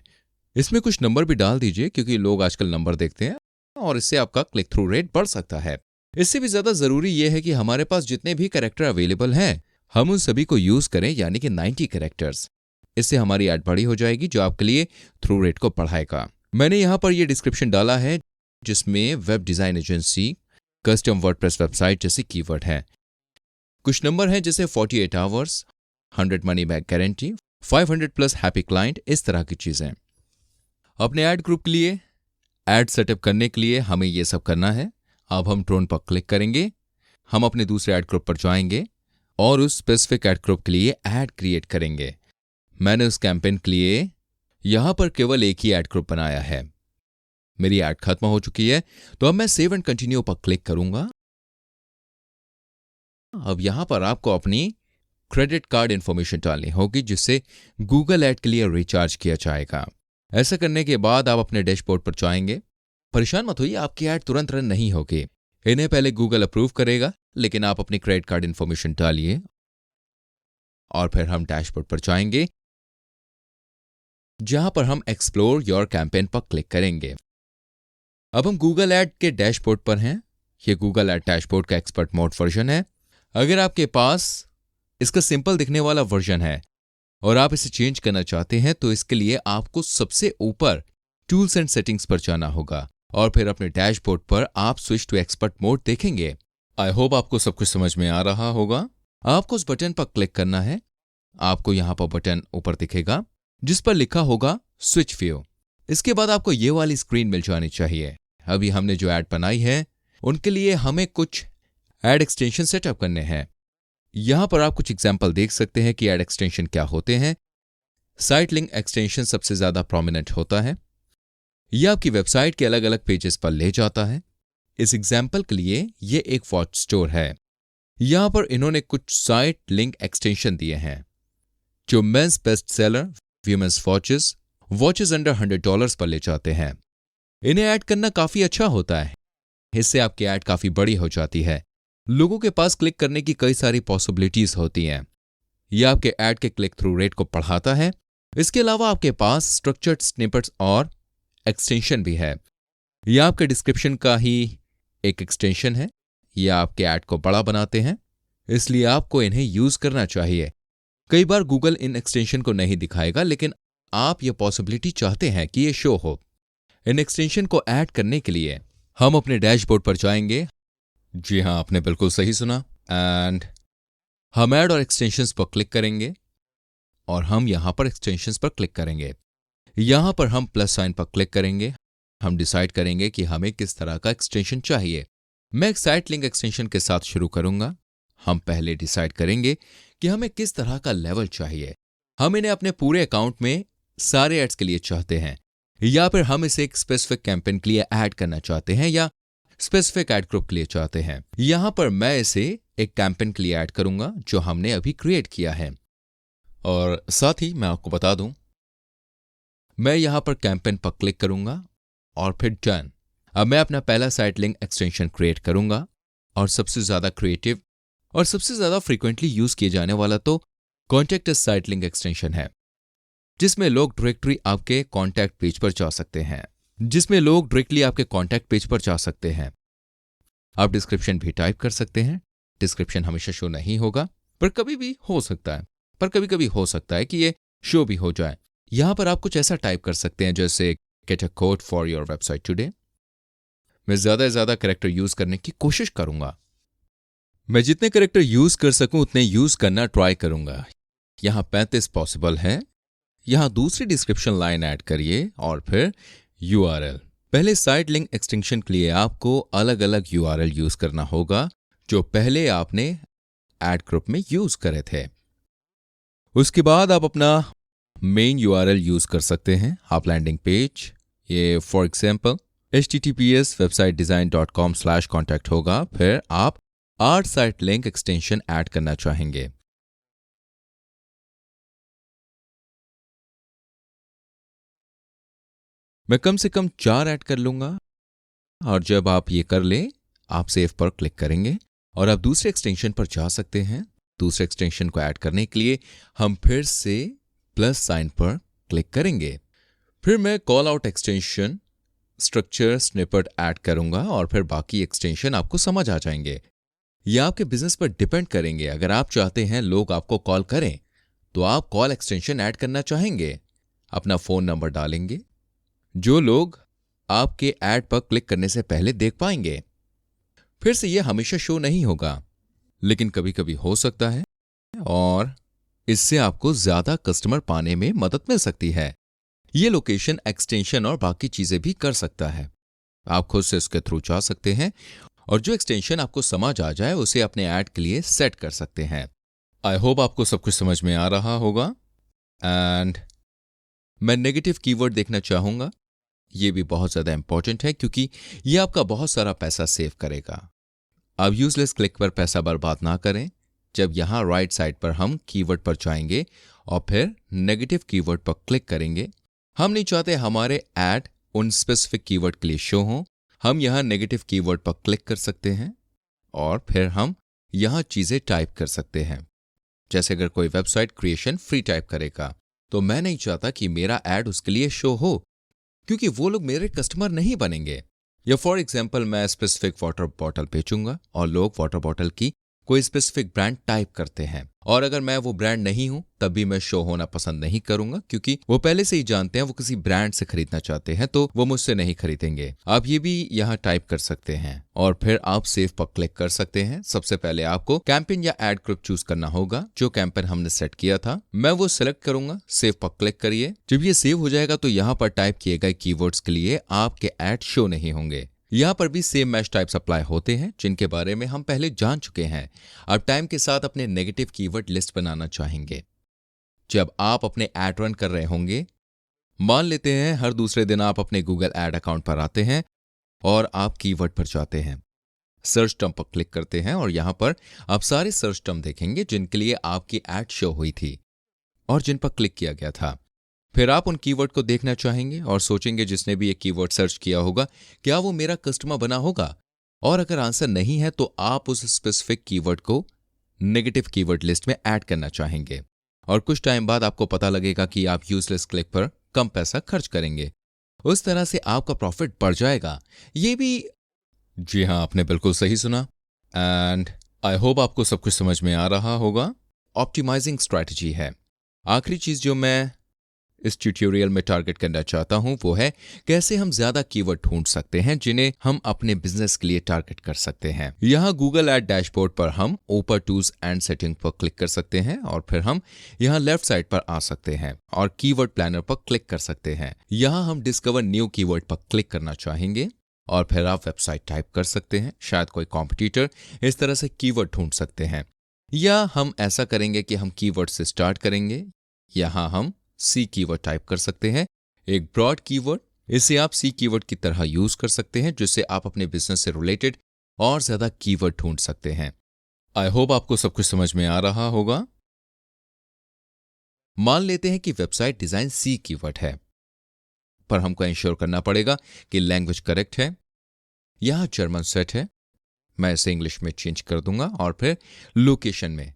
A: इसमें कुछ नंबर भी डाल दीजिए क्योंकि लोग आजकल नंबर देखते हैं और इससे आपका क्लिक थ्रू रेट बढ़ सकता है। इससे भी ज़्यादा ज़रूरी यह है कि हमारे पास जितने भी कैरेक्टर अवेलेबल हैं हम उन सभी को यूज़ करें, यानी कि 90 कैरेक्टर्स। इससे हमारी ऐड बड़ी हो जाएगी जो आपके लिए थ्रू रेट को बढ़ाएगा। मैंने यहां पर यह डिस्क्रिप्शन डाला है जिसमें web design agency, custom WordPress website जैसे कीवर्ड है। कुछ नंबर हैं जैसे 48 hours, 100 money back guarantee, 500 plus happy client, इस तरह की चीज़ें। अपने ऐड ग्रुप के लिए ऐड सेटअप करने के लिए हमें यह सब करना है। अब हम ड्रोन पर क्लिक करेंगे, हम अपने दूसरे ऐड ग्रुप पर जाएंगे और उस स्पेसिफिक ऐड ग्रुप के लिए ऐड क्रिएट करेंगे। मैंने उस कैंपेन के लिए यहां पर केवल एक ही ऐड ग्रुप बनाया है। मेरी ऐड खत्म हो चुकी है तो अब मैं सेव एंड कंटिन्यू पर क्लिक करूंगा। अब यहां पर आपको अपनी क्रेडिट कार्ड इंफॉर्मेशन डालनी होगी जिससे गूगल ऐड के लिए रिचार्ज किया जाएगा। ऐसा करने के बाद आप अपने डैशबोर्ड पर जाएंगे। परेशान मत होइए, आपकी ऐड तुरंत रन नहीं होगी, इन्हें पहले गूगल अप्रूव करेगा, लेकिन आप अपनी क्रेडिट कार्ड इंफॉर्मेशन डालिए और फिर हम डैशबोर्ड पर जाएंगे जहां पर हम एक्सप्लोर योर कैंपेन पर क्लिक करेंगे। अब हम गूगल ऐड के डैशबोर्ड पर हैं। यह गूगल ऐड डैशबोर्ड का एक्सपर्ट मोड वर्जन है। अगर आपके पास इसका सिंपल दिखने वाला वर्जन है और आप इसे चेंज करना चाहते हैं तो इसके लिए आपको सबसे ऊपर टूल्स एंड सेटिंग्स पर जाना होगा और फिर अपने डैशबोर्ड पर आप स्विच टू एक्सपर्ट मोड देखेंगे। आई होप आपको सब कुछ समझ में आ रहा होगा। आपको उस बटन पर क्लिक करना है। आपको यहां पर बटन ऊपर दिखेगा जिस पर लिखा होगा स्विच व्यू। इसके बाद आपको ये वाली स्क्रीन मिल जानी चाहिए। अभी हमने जो ऐड बनाई है उनके लिए हमें कुछ ऐड एक्सटेंशन सेटअप करने हैं। यहां पर आप कुछ एग्जाम्पल देख सकते हैं कि ऐड एक्सटेंशन क्या होते हैं। साइट लिंक एक्सटेंशन सबसे ज्यादा प्रोमिनेंट होता है। यह आपकी वेबसाइट के अलग अलग पेजेस पर ले जाता है। इस एग्जाम्पल के लिए यह एक वॉच स्टोर है। यहां पर इन्होंने कुछ साइट लिंक एक्सटेंशन दिए हैं जो men's best seller, women's watches under $100 पर ले जाते हैं। इन्हें ऐड करना काफी अच्छा होता है। इससे आपकी ऐड काफी बड़ी हो जाती है। लोगों के पास क्लिक करने की कई सारी पॉसिबिलिटीज होती हैं। यह आपके ऐड के क्लिक थ्रू रेट को बढ़ाता है। इसके अलावा आपके पास स्ट्रक्चर्ड स्निपेट्स और एक्सटेंशन भी है। यह आपके डिस्क्रिप्शन का ही एक एक्सटेंशन है। यह आपके ऐड को बड़ा बनाते हैं, इसलिए आपको इन्हें यूज करना चाहिए। कई बार गूगल इन एक्सटेंशन को नहीं दिखाएगा, लेकिन आप यह पॉसिबिलिटी चाहते हैं कि यह शो हो। इन एक्सटेंशन को ऐड करने के लिए हम अपने डैशबोर्ड पर जाएंगे। जी हां, आपने बिल्कुल सही सुना। एंड हम ऐड और एक्सटेंशंस पर क्लिक करेंगे और हम यहां पर एक्सटेंशंस पर क्लिक करेंगे। यहां पर हम प्लस साइन पर क्लिक करेंगे। हम डिसाइड करेंगे कि हमें किस तरह का एक्सटेंशन चाहिए। मैं एक साइट लिंक एक्सटेंशन के साथ शुरू करूंगा। हम पहले डिसाइड करेंगे कि हमें किस तरह का लेवल चाहिए। हम इन्हें अपने पूरे अकाउंट में सारे एड्स के लिए चाहते हैं, या फिर हम इसे एक स्पेसिफिक कैंपेन के लिए ऐड करना चाहते हैं, या स्पेसिफिक ऐड ग्रुप के लिए चाहते हैं। यहां पर मैं इसे एक कैंपेन के लिए ऐड करूंगा जो हमने अभी क्रिएट किया है। और साथ ही मैं आपको बता दूं, मैं यहां पर कैंपेन पर क्लिक करूंगा और फिर डन। अब मैं अपना पहला साइट लिंक एक्सटेंशन क्रिएट करूंगा और सबसे ज्यादा क्रिएटिव और सबसे ज्यादा फ्रीक्वेंटली यूज किए जाने वाला तो contact us site link extension है, जिसमें लोग डायरेक्टरी आपके कॉन्टैक्ट पेज पर जा सकते हैं। जिसमें लोग डायरेक्टली आपके कॉन्टैक्ट पेज पर जा सकते हैं। आप डिस्क्रिप्शन भी टाइप कर सकते हैं। डिस्क्रिप्शन हमेशा शो नहीं होगा, पर कभी भी हो सकता है, पर कभी कभी हो सकता है कि ये शो भी हो जाए। यहां पर आप कुछ ऐसा टाइप कर सकते हैं जैसे get a code for your website today. मैं ज्यादा से ज्यादा कैरेक्टर यूज करने की कोशिश करूंगा। मैं जितने कैरेक्टर यूज कर सकूं उतने यूज करना ट्राई करूंगा। यहां 35 पॉसिबल है। यहां दूसरी डिस्क्रिप्शन लाइन ऐड करिए और फिर यूआरएल। पहले साइट लिंक एक्सटेंशन के लिए आपको अलग अलग यूआरएल यूज करना होगा जो पहले आपने एड ग्रुप में यूज करे थे। उसके बाद आप अपना मेन यूआरएल यूज कर सकते हैं। आप लैंडिंग पेज, ये फॉर एग्जांपल https:/websitedesign.com/contact होगा। फिर आप art side link extension add करना चाहेंगे। मैं कम से कम 4 ऐड कर लूंगा और जब आप ये कर लें, आप सेव पर क्लिक करेंगे और आप दूसरे एक्सटेंशन पर जा सकते हैं। दूसरे एक्सटेंशन को ऐड करने के लिए हम फिर से प्लस साइन पर क्लिक करेंगे। फिर मैं call out extension structure snippet add करूंगा और फिर बाकी एक्सटेंशन आपको समझ आ जाएंगे। ये आपके बिजनेस पर डिपेंड करेंगे। अगर आप चाहते हैं लोग आपको कॉल करें तो आप कॉल एक्सटेंशन ऐड करना चाहेंगे, अपना फोन नंबर डालेंगे जो लोग आपके ऐड पर क्लिक करने से पहले देख पाएंगे। फिर से यह हमेशा शो नहीं होगा, लेकिन कभी कभी हो सकता है और इससे आपको ज्यादा कस्टमर पाने में मदद मिल सकती है। ये लोकेशन, एक्सटेंशन और बाकी चीजें भी कर सकता है। आप खुद से इसके थ्रू जा सकते हैं और जो एक्सटेंशन आपको समझ आ जाए उसे अपने ऐड के लिए सेट कर सकते हैं। आई होप आपको सब कुछ समझ में आ रहा होगा। एंड मैं नेगेटिव कीवर्ड देखना चाहूंगा। ये भी बहुत ज्यादा इंपॉर्टेंट है क्योंकि ये आपका बहुत सारा पैसा सेव करेगा। अब यूजलेस क्लिक पर पैसा बर्बाद ना करें। जब यहां राइट साइड पर हम कीवर्ड पर जाएंगे और फिर नेगेटिव कीवर्ड पर क्लिक करेंगे। हम नहीं चाहते हमारे ऐड उन स्पेसिफिक कीवर्ड के लिए शो हो। हम यहां नेगेटिव कीवर्ड पर क्लिक कर सकते हैं और फिर हम यहां चीजें टाइप कर सकते हैं। जैसे अगर कोई वेबसाइट क्रिएशन फ्री टाइप करेगा तो मैं नहीं चाहता कि मेरा ऐड उसके लिए शो हो क्योंकि वो लोग मेरे कस्टमर नहीं बनेंगे। या फॉर एग्जाम्पल मैं स्पेसिफिक वाटर बॉटल बेचूंगा और लोग वाटर बॉटल की कोई स्पेसिफिक ब्रांड टाइप करते हैं और अगर मैं वो ब्रांड नहीं हूं तब भी मैं शो होना पसंद नहीं करूंगा क्योंकि वो पहले से ही जानते हैं वो किसी ब्रांड से खरीदना चाहते हैं तो वो मुझसे नहीं खरीदेंगे। आप ये भी यहां टाइप कर सकते हैं और फिर आप सेव पर क्लिक कर सकते हैं। सबसे पहले आपको कैंपेन या एड ग्रुप चूज करना होगा। जो कैंपेन हमने सेट किया था मैं वो सिलेक्ट करूंगा। सेव पर क्लिक करिए। जब ये सेव हो जाएगा तो यहां पर टाइप किए गए कीवर्ड्स के लिए आपके ऐड शो नहीं होंगे। यहां पर भी सेम मैच टाइप्स अप्लाई होते हैं जिनके बारे में हम पहले जान चुके हैं। अब टाइम के साथ अपने नेगेटिव कीवर्ड लिस्ट बनाना चाहेंगे। जब आप अपने ऐड रन कर रहे होंगे, मान लेते हैं हर दूसरे दिन आप अपने गूगल ऐड अकाउंट पर आते हैं और आप कीवर्ड पर जाते हैं, सर्च टर्म पर क्लिक करते हैं और यहां पर आप सारे सर्च टर्म देखेंगे जिनके लिए आपकी ऐड शो हुई थी और जिन पर क्लिक किया गया था। फिर आप उन कीवर्ड को देखना चाहेंगे और सोचेंगे जिसने भी ये कीवर्ड सर्च किया होगा क्या वो मेरा कस्टमर बना होगा, और अगर आंसर नहीं है तो आप उस स्पेसिफिक कीवर्ड को नेगेटिव कीवर्ड लिस्ट में ऐड करना चाहेंगे और कुछ टाइम बाद आपको पता लगेगा कि आप यूजलेस क्लिक पर कम पैसा खर्च करेंगे। उस तरह से आपका प्रॉफिट बढ़ जाएगा। ये भी जी हां, आपने बिल्कुल सही सुना। एंड आई होप आपको सब कुछ समझ में आ रहा होगा। ऑप्टिमाइजिंग स्ट्रैटेजी है आखिरी चीज जो मैं इस ट्यूटोरियल में टारगेट करना चाहता हूं वो है कैसे हम ज्यादा कीवर्ड ढूंढ सकते हैं जिन्हें हम अपने बिजनेस के लिए टारगेट कर सकते हैं। यहां गूगल एड डैशबोर्ड पर हम ओपर टूल्स एंड सेटिंग पर क्लिक कर सकते हैं और फिर हम यहां लेफ्ट साइड पर आ सकते हैं और कीवर्ड प्लानर पर क्लिक कर सकते हैं। यहां हम डिस्कवर न्यू कीवर्ड पर क्लिक करना चाहेंगे और फिर आप वेबसाइट टाइप कर सकते हैं। शायद कोई कॉम्पिटिटर इस तरह से कीवर्ड ढूंढ सकते हैं, या हम ऐसा करेंगे कि हम कीवर्ड से स्टार्ट करेंगे। यहां हम सी कीवर्ड टाइप कर सकते हैं, एक ब्रॉड कीवर्ड। इसे आप सी कीवर्ड की तरह यूज कर सकते हैं जिससे आप अपने बिजनेस से रिलेटेड और ज्यादा कीवर्ड ढूंढ सकते हैं। आई होप आपको सब कुछ समझ में आ रहा होगा। मान लेते हैं कि वेबसाइट डिजाइन सी कीवर्ड है, पर हमको इंश्योर करना पड़ेगा कि लैंग्वेज करेक्ट है। यहां जर्मन सेट है, मैं इसे इंग्लिश में चेंज कर दूंगा और फिर लोकेशन में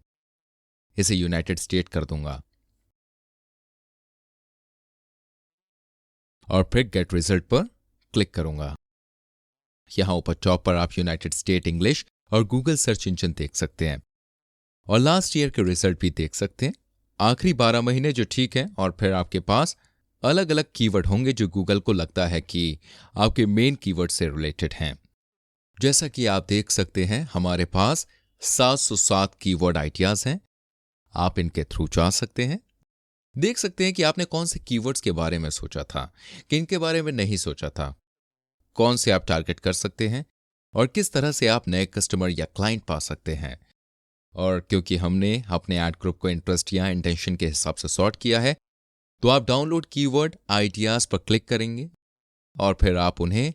A: इसे यूनाइटेड स्टेट कर दूंगा और फिर गेट रिजल्ट पर क्लिक करूंगा। यहां ऊपर टॉप पर आप यूनाइटेड स्टेट इंग्लिश और गूगल सर्च इंजन देख सकते हैं और लास्ट ईयर के रिजल्ट भी देख सकते हैं। आखिरी 12 महीने जो ठीक है, और फिर आपके पास अलग अलग कीवर्ड होंगे जो गूगल को लगता है कि आपके मेन कीवर्ड से रिलेटेड हैं। जैसा कि आप देख सकते हैं हमारे पास 707 कीवर्ड आइडियाज हैं। आप इनके थ्रू जा सकते हैं, देख सकते हैं कि आपने कौन से कीवर्ड्स के बारे में सोचा था, किन के बारे में नहीं सोचा था, कौन से आप टारगेट कर सकते हैं और किस तरह से आप नए कस्टमर या क्लाइंट पा सकते हैं। और क्योंकि हमने अपने एड ग्रुप को इंटरेस्ट या इंटेंशन के हिसाब से सॉर्ट किया है, तो आप डाउनलोड कीवर्ड आइडियाज पर क्लिक करेंगे और फिर आप उन्हें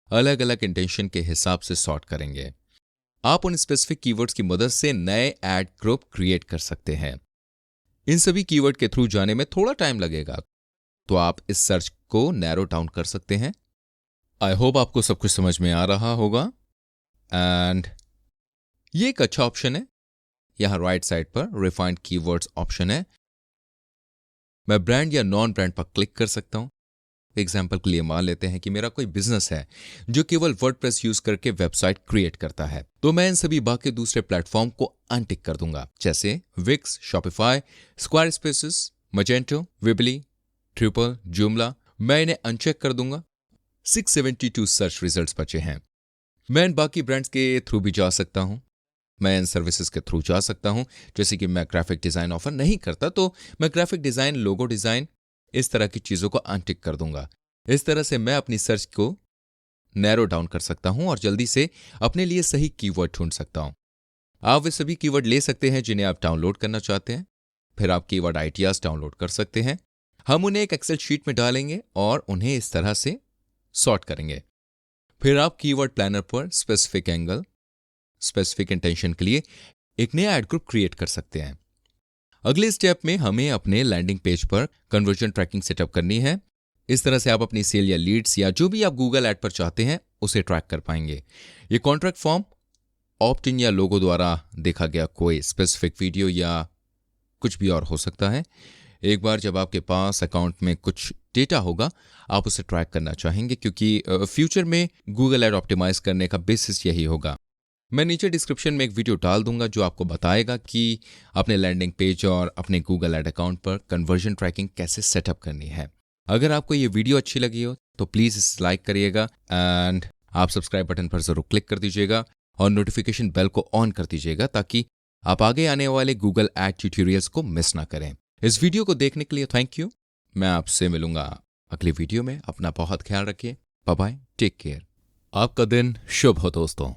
A: अलग अलग इंटेंशन के हिसाब से सॉर्ट करेंगे। आप उन स्पेसिफिक कीवर्ड्स की मदद से नए एड ग्रुप क्रिएट कर सकते हैं। इन सभी कीवर्ड के थ्रू जाने में थोड़ा टाइम लगेगा, तो आप इस सर्च को नैरो डाउन कर सकते हैं। आई होप आपको सब कुछ समझ में आ रहा होगा। एंड ये एक अच्छा ऑप्शन है। यहां राइट साइड पर रिफाइंड कीवर्ड्स ऑप्शन है। मैं ब्रांड या नॉन ब्रांड पर क्लिक कर सकता हूं। एग्जाम्पल के लिए मान लेते हैं कि मेरा कोई बिजनेस है जो केवल वर्डप्रेस यूज करके वेबसाइट क्रिएट करता है, तो मैं इन सभी बाकी दूसरे प्लेटफॉर्म को अनटिक कर दूंगा, जैसे Wix, Shopify, square spaces, Magento, Weebly, Drupal, Joomla. मैं इन्हें अनचेक कर दूंगा। 672 सर्च रिजल्ट्स बचे हैं। मैं इन बाकी ब्रांड्स के थ्रू भी जा सकता हूं। मैं इन सर्विसेज के थ्रू जा सकता हूं, जैसे कि मैं ग्राफिक डिजाइन ऑफर नहीं करता, तो मैं ग्राफिक डिजाइन, लोगो डिजाइन, इस तरह की चीजों को अनटिक कर दूंगा। इस तरह से मैं अपनी सर्च को नैरो डाउन कर सकता हूं और जल्दी से अपने लिए सही कीवर्ड ढूंढ सकता हूं। आप वे सभी कीवर्ड ले सकते हैं जिन्हें आप डाउनलोड करना चाहते हैं। फिर आप कीवर्ड आइडियाज डाउनलोड कर सकते हैं। हम उन्हें एक एक्सेल शीट में डालेंगे और उन्हें इस तरह से सॉर्ट करेंगे। फिर आप कीवर्ड प्लानर पर स्पेसिफिक एंगल, स्पेसिफिक इंटेंशन के लिए एक नया एड ग्रुप क्रिएट कर सकते हैं। अगले स्टेप में हमें अपने लैंडिंग पेज पर कन्वर्जन ट्रैकिंग सेटअप करनी है। इस तरह से आप अपनी सेल या लीड्स या जो भी आप गूगल ऐड पर चाहते हैं उसे ट्रैक कर पाएंगे। ये कॉन्ट्रैक्ट फॉर्म, ऑप्ट इन या लोगो द्वारा देखा गया कोई स्पेसिफिक वीडियो या कुछ भी और हो सकता है। एक बार जब आपके पास अकाउंट में कुछ डेटा होगा, आप उसे ट्रैक करना चाहेंगे, क्योंकि फ्यूचर में गूगल ऐड ऑप्टिमाइज करने का बेसिस यही होगा। मैं नीचे डिस्क्रिप्शन में एक वीडियो डाल दूंगा जो आपको बताएगा कि अपने लैंडिंग पेज और अपने गूगल ऐड अकाउंट पर कन्वर्जन ट्रैकिंग कैसे सेटअप करनी है। अगर आपको ये वीडियो अच्छी लगी हो तो प्लीज़ इसे लाइक करिएगा एंड आप सब्सक्राइब बटन पर जरूर क्लिक कर दीजिएगा और नोटिफिकेशन बेल को ऑन कर दीजिएगा, ताकि आप आगे आने वाले गूगल ऐड ट्यूटोरियल्स को मिस ना करें। इस वीडियो को देखने के लिए थैंक यू। मैं आपसे मिलूंगा अगली वीडियो में। अपना बहुत ख्याल रखिए। Bye bye, take care. आपका दिन शुभ हो दोस्तों।